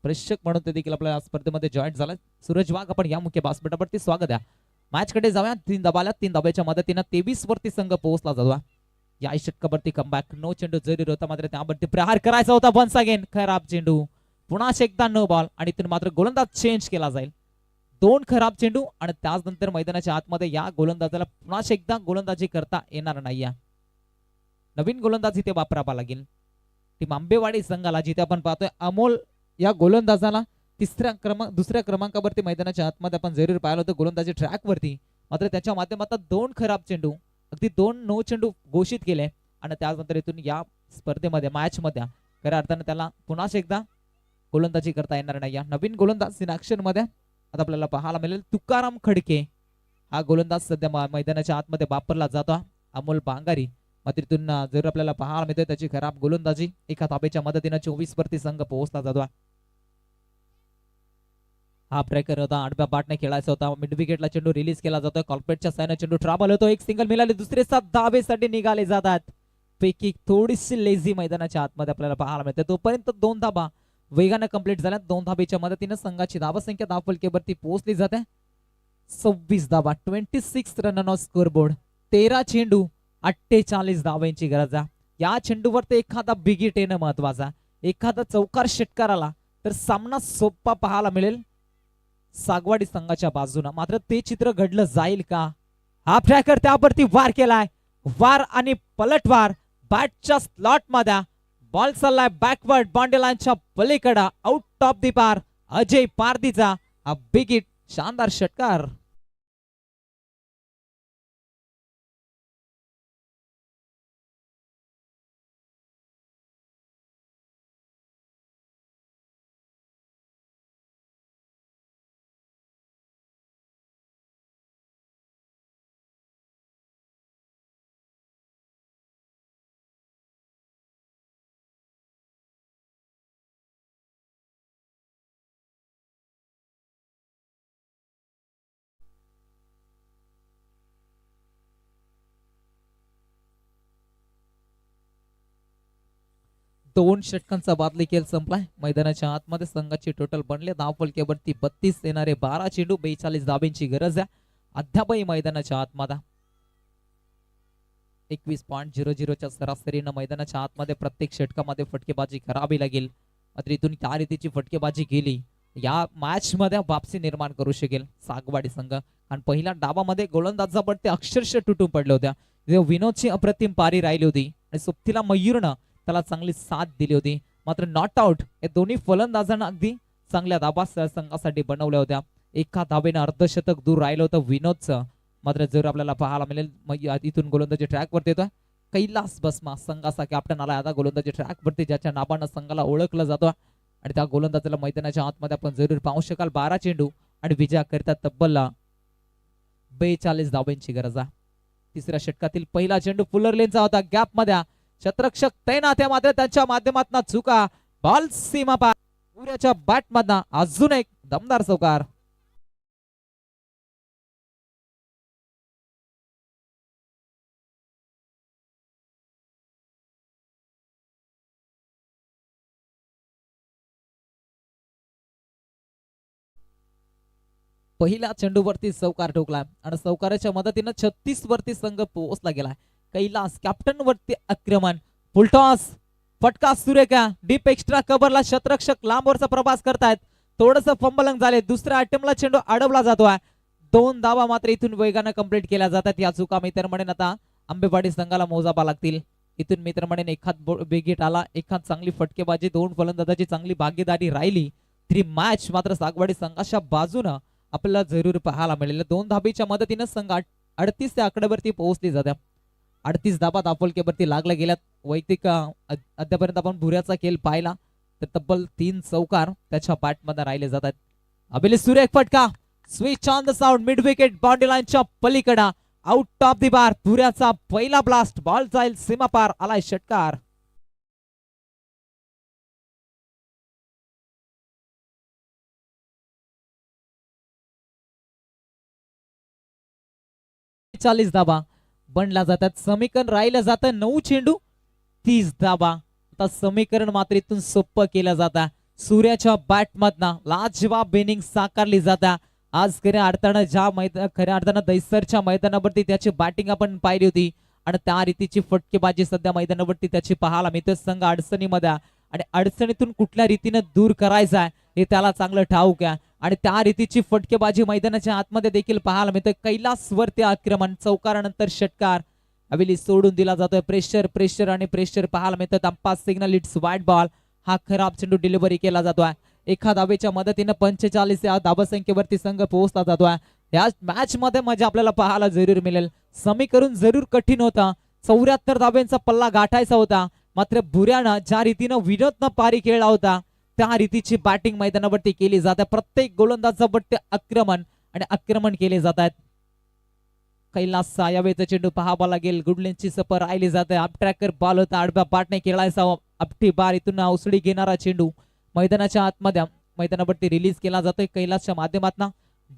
प्रेक्षक म्हणून ते देखील आपल्या स्पर्धेमध्ये जॉईन झालाय. सूरज वाघ आपण या मुख्य व्यासपीठावरती स्वागत आहे. मॅच कडे जाऊया. 3 धाबाला 3 धाब्याच्या मदतीनं 23 वरती संघ पोहोचला जातो. या षटकावरती कमबॅक, नो चेंडू जरूर होता मात्र त्यावरती प्रहार करायचा होता. वन्स अगेन खराब चेंडू. पुन्हा एकदा नो बॉल आणि इथून मात्र गोलंदाज चेंज केला जाईल. 2 खराब चेंडू आणि त्याचनंतर मैदानाच्या आतमध्ये या गोलंदाजाला पुन्हा एकदा गोलंदाजी करता येणार नाही. नवीन गोलंदाज इथे वापरावा लागेल. टीम आंबेवाडी संघाला जिथे आपण पाहतोय अमोल या गोलंदाजाला दुसऱ्या क्रमांकावरती मैदानाच्या आतमध्ये आपण जरूर पाहिलं होतं गोलंदाजी ट्रॅक वरती. मात्र त्याच्या माध्यमातून 2 खराब चेंडू अगदी 2 नो चेंडू घोषित केले आणि त्यानंतर इथून या स्पर्धेमध्ये मॅच मध्ये खऱ्या अर्थाने त्याला पुन्हा एकदा गोलंदाजी करता येणार नाही. नवीन गोलंदाज इन ऍक्शन मध्ये आता आपल्याला पाहायला मिळेल तुकाराम खडके हा गोलंदाज सध्या मैदानाच्या आतमध्ये वापरला जातो. अमोल बांगारी मात्र इथून जर आपल्याला पाहायला मिळते त्याची खराब गोलंदाजी एका धाब्याच्या मदतीने 24 वरती संघ पोहोचला जातो. हा ब्रेकर होता, आडव्या बाटने खेळायचा होता. मिड विकेटला चेंडू रिलीज केला जातोय. कॉर्पोरेटच्या सायना चेंडू ट्रॅव्हल होतो. एक सिंगल मिळाले, दुसरे 7 धाबेसाठी निघाले जातात. पैकी थोडीशी लेझी मैदानाच्या आतमध्ये आपल्याला पाहायला मिळते. तोपर्यंत 2 धाबा वेगाने कंप्लीट झाल्या. 2 धाबेच्या मदतीने संघाची धावसंख्या धावफलकेवरती पोहोचली जाते. 26 धाबा, 26 रन ऑन स्कोरबोर्ड. 13 चेंडू, 48 धावांची गरज आहे. या चेंडूवरती एखादा बिग हिट येणं महत्वाचा. एखादा चौकार षटकार आला तर सामना सोपा पाहायला मिळेल सागवाडी संघाच्या बाजूने. मात्र ते चित्र घडलं जाईल का? हा ट्रॅकर त्यावरती वार केलाय. वार आणि पलटवार बॅटच्या स्लॉट मध्ये. बॉल चाललाय बॅकवर्ड बाउंड्री लाईनच्या पलीकडे. आउट ऑफ दी पार. अजय पारदीचा हा बिग हिट, शानदार षटकार. दोन षटकांचा बादली खेळ संपलाय. मैदानाच्या आतमध्ये संघाची टोटल बनले धावफलकेवरती 32 येणारे 12 चेंडू, 42 धाब्यांची गरज आहे. अद्यापही मैदानाच्या आतमध्ये 21.00च्या सरासरीनं मैदानाच्या आतमध्ये प्रत्येक षटकामध्ये फटकेबाजी करावी लागेल. मात्र इथून त्या रीतीची फटकेबाजी केली या मॅच मध्ये वापसी निर्माण करू शकेल सागवाडी संघ. आणि पहिल्या डावामध्ये गोलंदाजावर ते अक्षरशः तुटून पडले होत्या. विनोदची अप्रतिम पारी राहिली होती आणि सुप्तीला मयूरनं त्याला चांगली साथ दिली होती. मात्र नॉट आउट हे दोन्ही फलंदाजांना अगदी चांगल्या धाबा संघासाठी बनवल्या होत्या. एका धाबेनं अर्धशतक दूर राहिलं होतं विनोदचं. मात्र जर आपल्याला पाहायला मिळेल इथून गोलंदाजी ट्रॅक वरती येतोय कैलास बसमा, संघाचा कॅप्टन आला आता गोलंदाजी ट्रॅक वरती, ज्याच्या नावानं संघाला ओळखलं जातो. आणि त्या गोलंदाजाला मैदानाच्या आतमध्ये आपण जरूर पाहू शकाल. 12 चेंडू आणि विजयाकरिता तब्बल 42 धावांची गरज आहे. तिसऱ्या षटकातील पहिला चेंडू फुलर लेनचा होता. गॅप मध्ये क्षेत्ररक्षक तैनात आहे, मात्र त्यांच्या माध्यमातून चुका. बॉल सीमा पार. पुऱ्याच्या बॅट मधनं अजून एक दमदार चौकार. पहिल्या चेंडूवरती चौकार ठोकला आणि चौकाराच्या मदतीनं 36 वरती संघ पोहोचला गेला. कैलास कॅप्टन वरती आक्रमण. फुलटॉस, फटका सुरेखा, डीप एक्स्ट्रा कव्हरला क्षेत्ररक्षक लांबवरचा प्रवास करतायत. थोडस फंबलंग झाले. दुसऱ्या अटेम्प्टला चेंडू अडवला जातोय. 2 धावा मात्र इथून वेगाने कंप्लीट केल्या जातात. या चुका मित्र म्हणेन आता आंबेवाडी संघाला मोजावा लागतील. इथून मित्र म्हणेन एखाद बिग हिट आला, एखाद चांगली फटकेबाजी, 2 फलंदाजाची चांगली भागीदारी राहिली तरी मॅच मात्र सागवाडी संघाच्या बाजूनं आपल्याला जरूर पाहायला मिळेल. 2 धाबीच्या मदतीनं संघ 38 त्या आकड्यावरती पोहोचली जाते. 38 धाबा दापोलकेवरती लागल्या गेल्यात. वैयक्तिक अद्यापर्यंत आपण भुऱ्याचा खेळ पाहिला तर तब्बल 3 चौकार त्याच्या बॅटमध्ये राहिले जातात. अभिले सुरेख फटका. Switch on the sound. Mid wicket boundary लाईनच्या पलीकडे. आउट ऑफ दी बार. भुऱ्याचा पहिला ब्लास्ट. बॉल जाईल सीमा पार. आलाय षटकार. चालीस धाबा बनला जातात. समीकरण राहिलं जातं 9 चेंडू 30 धाबा. आता समीकरण मात्र इथून सोपं केलं जातं. सूर्याच्या बॅट मधनं लाजवाब इनिंग साकारली जाता. आज खऱ्या अर्थानं दैसरच्या मैदानावरती त्याची बॅटिंग आपण पाहिली होती आणि त्या रीतीची फटकेबाजी सध्या मैदानावरती त्याची पाहायला मिळते. संघ अडचणीमध्ये आणि अडचणीतून कुठल्या रीतीने दूर करायचा आहे हे त्याला चांगलं ठाऊक आहे आणि त्या रीतीची फटकेबाजी मैदानाच्या आतमध्ये देखील पाहायला मिळतं. कैलासवरती आक्रमण, चौकारानंतर षटकार हवेली सोडून दिला जातोय. प्रेशर प्रेशर आणि प्रेशर पाहायला मिळतं. अंपायर सिग्नल इट्स वाईट बॉल. हा खराब चेंडू डिलिव्हरी केला जातोय. एका धावेच्या मदतीने 45 या धावसंख्येवरती संघ पोहोचला जातोय. या मॅच मध्ये मजा आपल्याला पाहायला जरूर मिळेल. समीकरण जरूर कठीण होता. 74 धाब्यांचा पल्ला गाठायचा होता, मात्र भुऱ्यानं ज्या रीतीनं विनोदनं पारी खेळला होता त्या रीतीची बॅटिंग मैदानावरती केली जाते. प्रत्येक गोलंदाजावरती आक्रमण केले जात आहेत. कैलास यावेळेचा चेंडू पाहावा लागेल. गुडलेनची सपर राहिली जाते. अप ट्रॅकर बॉल होता, आडव्या बाटने खेळायचा अपटी बार, इथून औसडी घेणारा चेंडू मैदानाच्या आतमध्ये मैदानावरती रिलीज केला जातोय. कैलासच्या माध्यमातून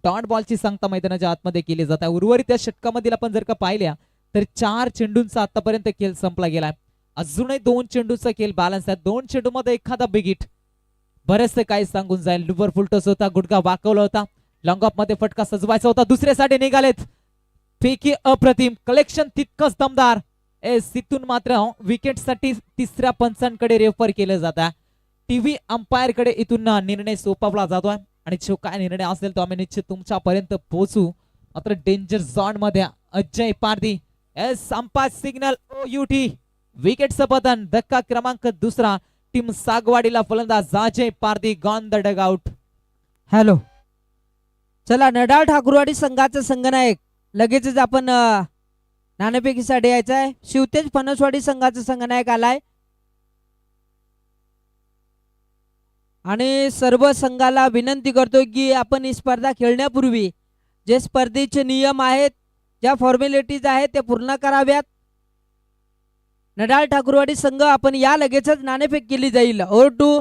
डॉट बॉलची सांगता मैदानाच्या आतमध्ये केली जात आहे. उर्वरित त्या षटकामध्ये आपण जर का पाहिल्या तर 4 चेंडूंचा आतापर्यंत खेळ संपला गेलाय. अजूनही 2 चेंडूचा खेळ बॅलन्स आहे. 2 चेंडूमध्ये एखादा बिग हिट बरेचसे काही सांगून जाईल. लिव्हर फुलटोस होता, गुडघा वाकवला होता, लॉंग ऑफ मध्ये फटका सजवायचा होता. दुसऱ्यासाठी निघालेत. फेकी अप्रतिम, कलेक्शन तितकंच दमदार. तिथून मात्र विकेटसाठी तिसऱ्या पंचांकडे रेफर केलं जात आहे. टीव्ही अंपायर कडे इथून निर्णय सोपवला जातोय आणि जो काय निर्णय असेल तो आम्ही निश्चित तुमच्यापर्यंत पोहोचू. मात्र डेंजर झोन मध्ये Ajay Pardhi. Umpire signal OUT. विकेटचं पतन. धक्का क्रमांक 2. टीम सागवाडीला फलंदाज Ajay Pardhi gone the dugout. Hello, चला नडाळ ठाकूरवाडी संघाचा संघनायक लगेचच आपण नाणेफेकीसाठी यायचा आहे. शिवतेज फणसवाडी संघाचा संघनायक आलाय आणि सर्व संघाला विनंती करतो की आपण ही स्पर्धा खेळण्यापूर्वी जे स्पर्धेचे नियम आहेत, ज्या फॉर्मॅलिटीज आहेत ते पूर्ण कराव्यात. नडाळ ठाकूरवाडी संघ आपण या लगेचच नाणेफेक केली जाईल. Over to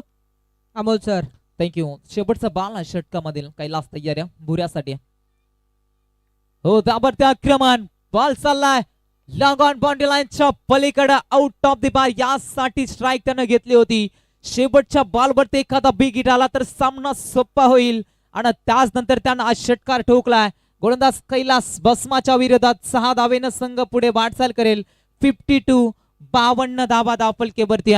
Amol sir. Thank you. शेवटचा बॉल षटकामधील कैलास तयार आहे भुऱ्यासाठी. हो, दाबडते आक्रमण. बॉल चाललाय लॉंग ऑन बाउंड्री लाईनच्या पलीकडे, आउट ऑफ द बार. यासाठी स्ट्राईक त्यानं घेतली होती. शेवटच्या बॉलवरती एखादा बिग हिट आला तर सामना सोपा होईल आणि त्याच नंतर त्यानं आज षटकार ठोकलाय. गोलंदाज कैलास बसमाच्या विरोधात 6 धावेनं संघ पुढे वाटचाल करेल. 52 धावा धावफलकेवरती.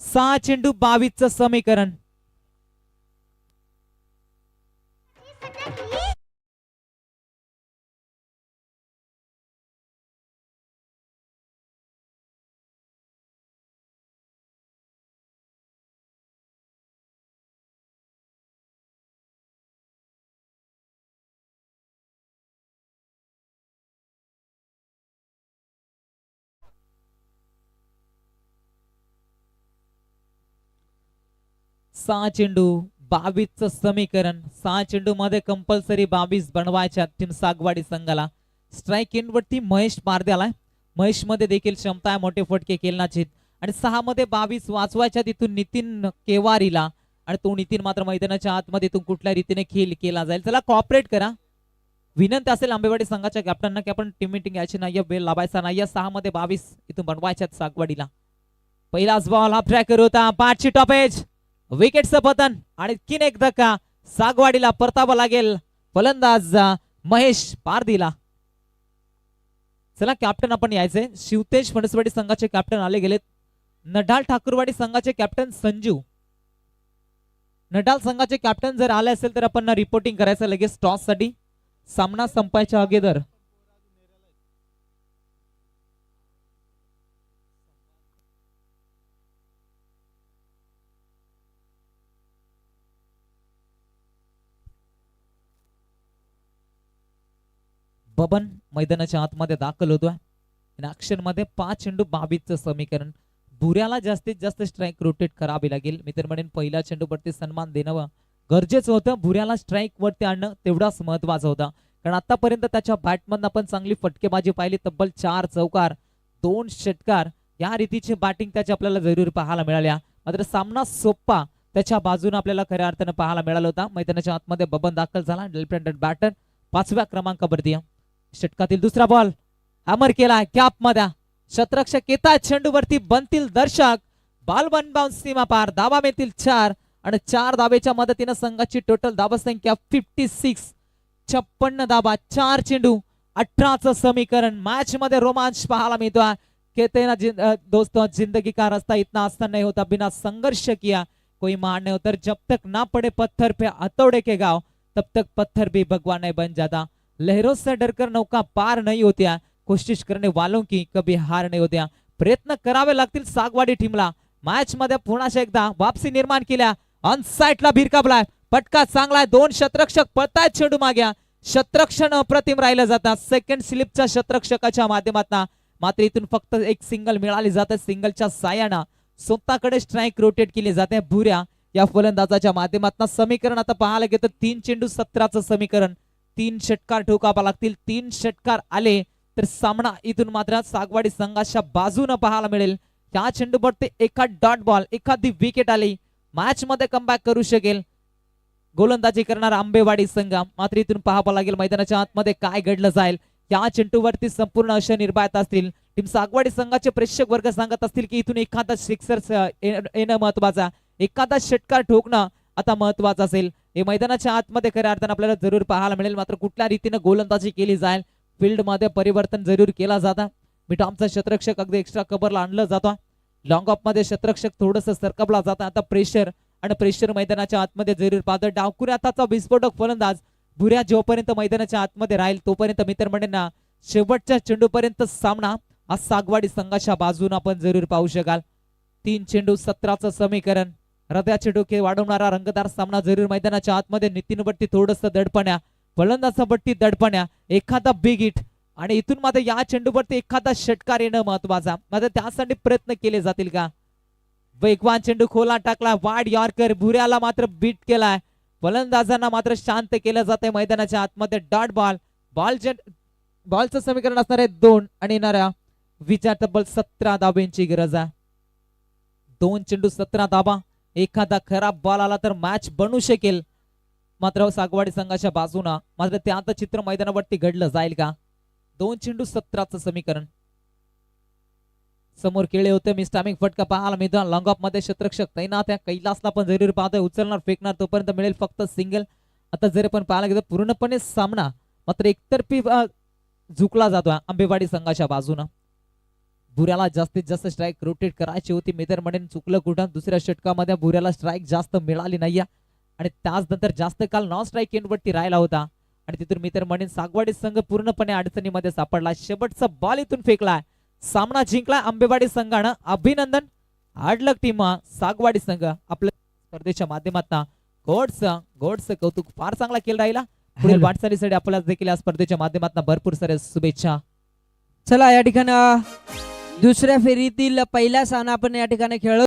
6 चेंडू 22चं समीकरण. सहा चेंडू 22चं समीकरण. 6 चेंडू मध्ये कंपल्सरी 22 बनवायच्या टीम सागवाडी संघाला. स्ट्राईक इन वरती महेश पारधी आलाय. महेश मध्ये देखील क्षमता आहे मोठे फटके खेळण्याची आणि 6 मध्ये 22 वाचवायच्या तिथून नितीन केवारीला आणि तो नितीन मात्र मैदानाच्या आतमध्ये इथून कुठल्या रीतीने खेळ केला जाईल. चला कॉपरेट करा. विनंती असेल आंबेवाडी संघाच्या कॅप्टनना की आपण टीम मीटिंग यायची नाही, बेल लावायचा नाही. 6 मध्ये 22 इथून बनवायच्या सागवाडीला. पहिलाच बॉल हा ट्रॅकर होता. 5ची टॉपेज. विकेटचं पतन आणि किन एक धक्का. सागवाडीला परतावा लागेल फलंदाज महेश पारधीला. चला कॅप्टन आपण यायचे. शिवतेज फणसवाडी संघाचे कॅप्टन आले गेलेत. नडाल ठाकूरवाडी संघाचे कॅप्टन संजू. नडाल संघाचे कॅप्टन जर आले असेल तर आपण रिपोर्टिंग करायचं लगेच टॉस साठी. सामना संपायच्या अगोदर. बबन मैदानाच्या आतमध्ये दाखल होतोय. ऍक्शन मध्ये 5 चेंडू 22चं समीकरण. भुऱ्याला जास्तीत जास्त स्ट्राईक रोटेट करावी लागेल. मी तर म्हणेन पहिल्या चेंडूवरती सन्मान देणं गरजेचं होतं. भुऱ्याला स्ट्राईक वरती आणणं तेवढाच महत्वाचं होता, कारण आतापर्यंत त्याच्या बॅटमधून आपण चांगली फटकेबाजी पाहिली. तब्बल 4 चौकार 2 षटकार या रीतीची बॅटिंग त्याची आपल्याला जरूर पाहायला मिळाल्या. मात्र सामना सोप्पा त्याच्या बाजूने आपल्याला खऱ्या अर्थानं पाहायला मिळाला होता. मैदानाच्या आतमध्ये बबन दाखल झाला. लेफ्ट हँडेड बॅटर 5व्या क्रमांकावरती. षटकातील दुसरा बॉल हॅमर केला कॅप मध्ये. शतरक्षक येतात चेंडूवरती, बनतील दर्शक. बॉल वन बाउन्स सीमा पार. धावा मिळतील 4 आणि 4 धावेच्या मदतीने संघाची टोटल धावा संख्या 56. 56 धावा 4 चेंडू 18चं समीकरण. मॅच मध्ये रोमांच पाहायला मिळतोय. कहते हैं ना दोस्तों, जिंदगी का रास्ता इतना आसान नहीं होता, बिना संघर्ष किया कोई महान नहीं होता। जब तक ना पड़े पत्थर पे हथौड़े के घाव, तब तक पत्थर भी भगवान नहीं बन जाता। लहरों से डरकर नौका पार नहीं होत्या, कोशिश करने वालों की कभी हार नाही होत्या। प्रयत्न करावे लागतील सागवाडी टीमला मॅच मध्ये पुन्हा एकदा वापसी निर्माण केल्या। ऑन साइडला भिरकावलाय, पटका चांगला, दोन शतरक्षक पळतायत चेंडू माग्या, शतरक्षण अप्रतिम राहिलं जातं सेकंड स्लिपच्या शतरक्षकाच्या माध्यमातून। मात्र इथून फक्त एक सिंगल मिळाली जाते, सिंगलच्या साह्यानं स्वतःकडे स्ट्राईक रोटेट केली जाते भुऱ्या या फलंदाजाच्या माध्यमातून। समीकरण आता पाहायला गेलं 3 चेंडू 17चं समीकरण, 3 षटकार ठोकावा लागतील, 3 षटकार आले तर सामना इथून मात्र सागवाडी संघाच्या बाजूने पाहायला मिळेल। या चेंडूवरती एखाद डॉट बॉल, एखादी विकेट आली, मॅच मध्ये कमबॅक करू शकेल गोलंदाजी करणारा आंबेवाडी संघ। मात्र इथून पाहावं लागेल मैदानाच्या आतमध्ये काय घडलं जाईल। या चेंडूवरती संपूर्ण अशा निर्भयता असतील। टीम सागवाडी संघाचे प्रेक्षक वर्ग सांगत असतील की इथून एखादा सिक्सर येणं महत्वाचा, एखादा षटकार ठोकणं आता महत्वाचं असेल। हे मैदानाच्या आतमध्ये खऱ्या अर्थाने आपल्याला जरूर पाहायला मिळेल। मात्र कुठल्या रीतीने गोलंदाजी केली जाईल, फील्ड मध्ये परिवर्तन जरूर केला जाता। मिठामचा शतरक्षक अगदी एक्स्ट्रा कव्हरला आणलं जातो, लॉंग ऑफ मध्ये शतरक्षक थोडस सरकबला जातं। आता प्रेशर आणि प्रेशर मैदानाच्या आतमध्ये जरूर पाहतो। डावकुऱ्याचा विस्फोटक फलंदाज भुऱ्या जोपर्यंत मैदानाच्या आतमध्ये राहील तोपर्यंत मित्रमंडळींना शेवटच्या चेंडूपर्यंत सामना हा सागवाडी संघाच्या बाजूने आपण जरूर पाहू शकाल। 3 चेंडू 17चं समीकरण, हृदयाचे डोके वाढवणारा रंगतदार सामना जरूर मैदानाच्या आतमध्ये। नितीन बट्टी थोडस दडपण्या, फलंदाजा बट्टी दडपण्या, एखादा बिग हिट आणि इथून मात्र या चेंडूवरती एखादा षटकार येणं महत्वाचा। मात्र त्यासाठी प्रयत्न केले जातील का? वेगवान चेंडू खोला टाकला, वाड यॉर्कर, भुऱ्याला मात्र बीट केलाय, फलंदाजांना मात्र शांत केलं जाते मैदानाच्या आतमध्ये। डॉट बॉल, बॉलचं समीकरण असणार आहे 2 आणि येणाऱ्या विजय तब्बल 17 धाब्यांची गरज आहे। 2 चेंडू 17 धाबा, एखादा खराब बॉल आला तर मॅच बनू शकेल मात्र सागवाडी संघाच्या बाजूना। मात्र त्यात चित्र मैदानावरती घडलं जाईल का? 2 चेंडू 17चं समीकरण, समोर केळे होते, मिस्टामिंग फटका पाहायला मिळतो। लॉंग ऑफ मध्ये शतरक्षक तैनात आहे, कैलासला पण जरूर पाहतोय, उचलणार फेकणार तोपर्यंत मिळेल फक्त सिंगल। आता जर पण पाहायला गेलं पूर्णपणे सामना मात्र एकतर्फी झुकला जातो आंबेवाडी संघाच्या बाजूने। भुऱ्याला जास्तीत जास्त स्ट्राईक रोटेट करायची होती, मित्रमंडळींनी चुकलं कुठं। दुसऱ्या षटकामध्ये भुऱ्याला स्ट्राईक जास्त मिळाली नाहीये आणि त्याचनंतर जास्त काल नॉन स्ट्राईक एंडवरती राहिला होता आणि तिथून मित्रमंडळी सागवाडी संघ पूर्णपणे अडचणीमध्ये सापडला। शेवटचा बॉल इथून फेकलाय, सामना जिंकला आंबेवाडी संघानं। अभिनंदन, हार्ड लक टीम सागवाडी संघ आपल्या स्पर्धेच्या माध्यमातून। गोडस कौतुक, फार चांगला खेळ राहिला। पुढील वाटचालीसाठी आपल्याला देखील या स्पर्धेच्या माध्यमातून भरपूर साऱ्या शुभेच्छा। चला या ठिकाणी दुसऱ्या फेरीतील पहिला सामना आपण या ठिकाणी खेळलो।